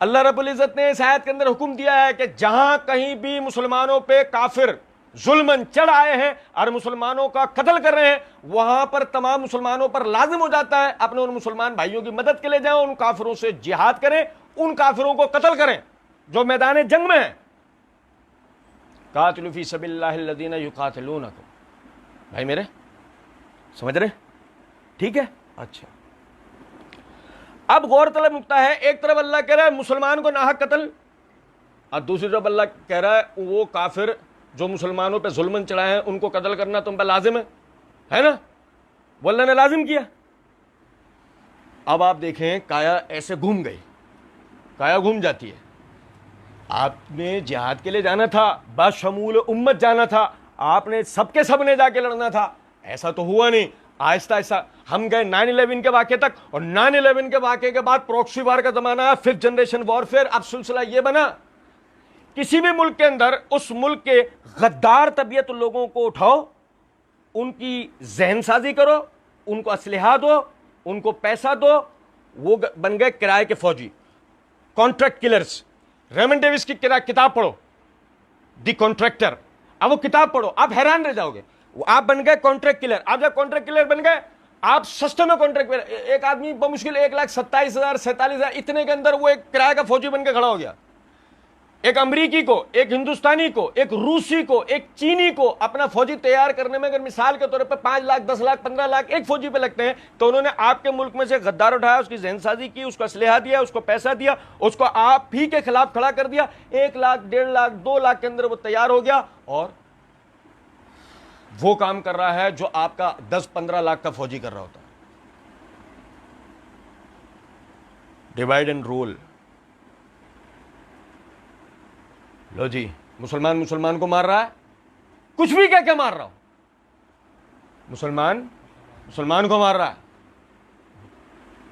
اللہ رب العزت نے اس آیت کے اندر حکم دیا ہے کہ جہاں کہیں بھی مسلمانوں پہ کافر ظلمن چڑھ آئے ہیں اور مسلمانوں کا قتل کر رہے ہیں، وہاں پر تمام مسلمانوں پر لازم ہو جاتا ہے اپنے ان مسلمان بھائیوں کی مدد کے لیے جائیں، ان کافروں سے جہاد کریں، ان کافروں کو قتل کریں جو میدان جنگ میں ہیں۔ قاتلوا فی سبیل اللہ الذین یقاتلونکم، بھائی میرے سمجھ رہے؟ ٹھیک ہے؟ اچھا اب غور طلب نقطہ ہے، ایک طرف اللہ کہہ رہا ہے مسلمان کو ناحق قتل، اور دوسری طرف اللہ کہہ رہا ہے وہ کافر جو مسلمانوں پہ ظلمن چڑھائے ہیں ان کو قتل کرنا تم پہ لازم ہے نا؟ وہ اللہ نے لازم کیا۔ اب آپ دیکھیں کایا ایسے گھوم گئی، کایا گھوم جاتی ہے۔ آپ نے جہاد کے لیے جانا تھا، بشمول امت جانا تھا، آپ نے سب کے سب نے جا کے لڑنا تھا، ایسا تو ہوا نہیں۔ آہستہ آہستہ ہم گئے 9/11 کے واقعے تک، اور 9/11 کے واقعے کے بعد پروکسی وار کا زمانہ، 5th جنریشن وارفیئر۔ اب سلسلہ یہ بنا کسی بھی ملک کے اندر اس ملک کے غدار طبیعت لوگوں کو اٹھاؤ، ان کی ذہن سازی کرو، ان کو اسلحہ دو، ان کو پیسہ دو، وہ بن گئے کرائے کے فوجی، کانٹریکٹ کلرز۔ ریمن ڈیوس کی کتاب پڑھو، دی کانٹریکٹر، اب وہ کتاب پڑھو، آپ حیران رہ جاؤ گے۔ آپ بن گئے کانٹریکٹ کلر، آپ جب کانٹریکٹ کلر بن گئے، آپ سستے میں کانٹریکٹ کلر، ایک آدمی بمشکل 1,27,000 47,000 اتنے کے اندر وہ ایک کرایہ کا فوجی بن کے کھڑا ہو گیا۔ ایک امریکی کو، ایک ہندوستانی کو، ایک روسی کو، ایک چینی کو اپنا فوجی تیار کرنے میں اگر مثال کے طور پہ 5 لاکھ 10 لاکھ 15 لاکھ ایک فوجی پہ لگتے ہیں، تو انہوں نے آپ کے ملک میں سے غدار اٹھایا، اس کی ذہن سازی کی، اس کو اسلحہ دیا، اس کو پیسہ دیا، اس کو آپ ہی کے خلاف کھڑا کر دیا، 1 لاکھ 1.5 لاکھ 2 لاکھ کے اندر وہ تیار ہو گیا، اور وہ کام کر رہا ہے جو آپ کا 10-15 لاکھ کا فوجی کر رہا ہوتا ہے۔ Divide and rule. لو جی، مسلمان مسلمان کو مار رہا ہے، کچھ بھی کہہ کے مار رہا ہو، مسلمان مسلمان کو مار رہا ہے،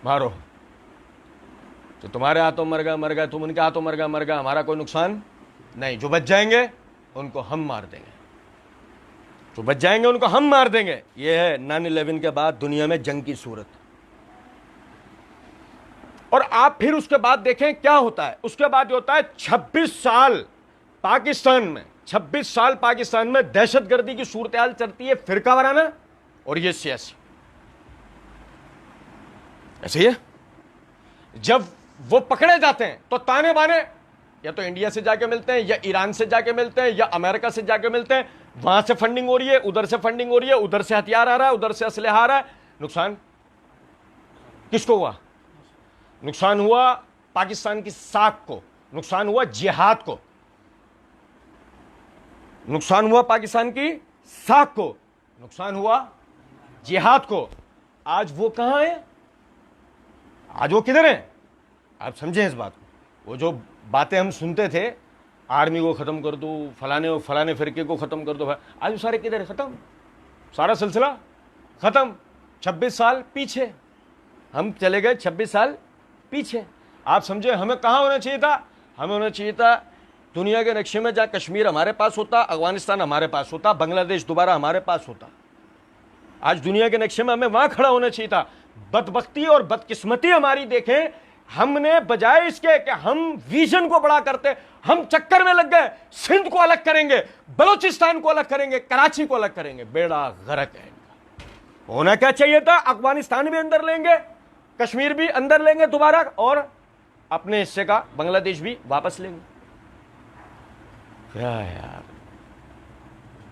مارو، تو تمہارے ہاتھوں مر گیا، تم ان کے ہاتھوں مر گیا، ہمارا کوئی نقصان نہیں، جو بچ جائیں گے ان کو ہم مار دیں گے، جو بچ جائیں گے ان کو ہم مار دیں گے۔ یہ ہے 9/11 کے بعد دنیا میں جنگ کی صورت۔ اور آپ پھر اس کے بعد دیکھیں کیا ہوتا ہے، اس کے بعد یہ ہوتا ہے 26 سال پاکستان میں دہشت گردی کی صورتحال چلتی ہے، فرقہ وارانہ اور یہ سیاسی، ایسے ہی ہے۔ جب وہ پکڑے جاتے ہیں تو تانے بانے یا تو انڈیا سے جا کے ملتے ہیں، یا ایران سے جا کے ملتے ہیں، یا امریکہ سے جا کے ملتے ہیں، وہاں سے فنڈنگ ہو رہی ہے، ادھر سے فنڈنگ ہو رہی ہے، ادھر سے ہتھیار آ رہا ہے، ادھر سے اسلحہ آ رہا ہے۔ نقصان کس کو ہوا؟ نقصان ہوا پاکستان کی ساکھ کو، نقصان ہوا جہاد کو، نقصان ہوا پاکستان کی ساکھ کو، نقصان ہوا جہاد کو۔ آج وہ کہاں ہیں؟ آج وہ کدھر ہیں؟ آپ سمجھیں اس بات کو۔ وہ جو باتیں ہم سنتے تھے، آرمی کو ختم کر دو، فلانے فرقے کو ختم کر دو، آج وہ سارے کدھر ہیں؟ ختم، سارا سلسلہ ختم۔ 26 سال پیچھے ہم چلے گئے، 26 سال پیچھے۔ آپ سمجھے ہمیں کہاں ہونا چاہیے تھا؟ ہمیں ہونا چاہیے تھا دنیا کے نقشے میں جہاں کشمیر ہمارے پاس ہوتا، افغانستان ہمارے پاس ہوتا، بنگلہ دیش دوبارہ ہمارے پاس ہوتا۔ آج دنیا کے نقشے میں ہمیں وہاں کھڑا ہونا چاہیے تھا۔ بدبختی اور بدقسمتی ہماری دیکھیں ہم نے بجائے اس کے کہ ہم ویژن کو بڑا کرتے ہم چکر میں لگ گئے سندھ کو الگ کریں گے, بلوچستان کو الگ کریں گے, کراچی کو الگ کریں گے. بیڑا غرق ہے ان کا. ہونا کیا چاہیے تھا, افغانستان بھی اندر لیں گے, کشمیر بھی اندر لیں گے دوبارہ, اور اپنے حصے کا بنگلہ دیش بھی واپس لیں گے. کیا یار.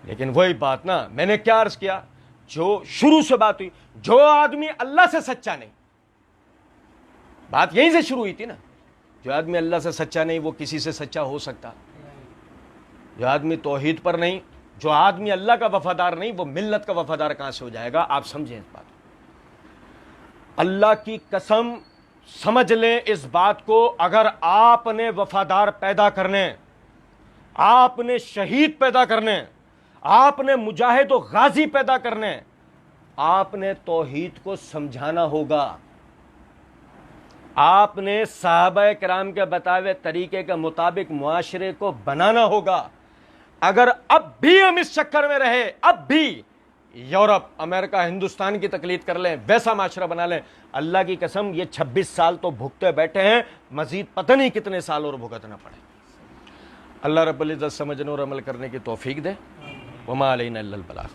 لیکن وہی بات نا, میں نے کیا عرض کیا, جو شروع سے بات ہوئی, جو آدمی اللہ سے سچا نہیں, بات یہیں سے شروع ہوئی تھی نا, جو آدمی اللہ سے سچا نہیں وہ کسی سے سچا ہو سکتا. جو آدمی توحید پر نہیں, جو آدمی اللہ کا وفادار نہیں, وہ ملت کا وفادار کہاں سے ہو جائے گا. آپ سمجھیں اس بات, اللہ کی قسم سمجھ لیں اس بات کو. اگر آپ نے وفادار پیدا کرنے, آپ نے شہید پیدا کرنے, آپ نے مجاہد و غازی پیدا کرنے, آپ نے توحید کو سمجھانا ہوگا. آپ نے صحابہ کرام کے بتائے طریقے کے مطابق معاشرے کو بنانا ہوگا. اگر اب بھی ہم اس چکر میں رہے, اب بھی یورپ, امریکہ, ہندوستان کی تقلید کر لیں, ویسا معاشرہ بنا لیں, اللہ کی قسم یہ 26 سال تو بھگتے بیٹھے ہیں, مزید پتہ نہیں کتنے سال اور بھگتنا پڑے. اللہ رب العزت سمجھنے اور عمل کرنے کی توفیق دے. وما علینا الا البلاغ.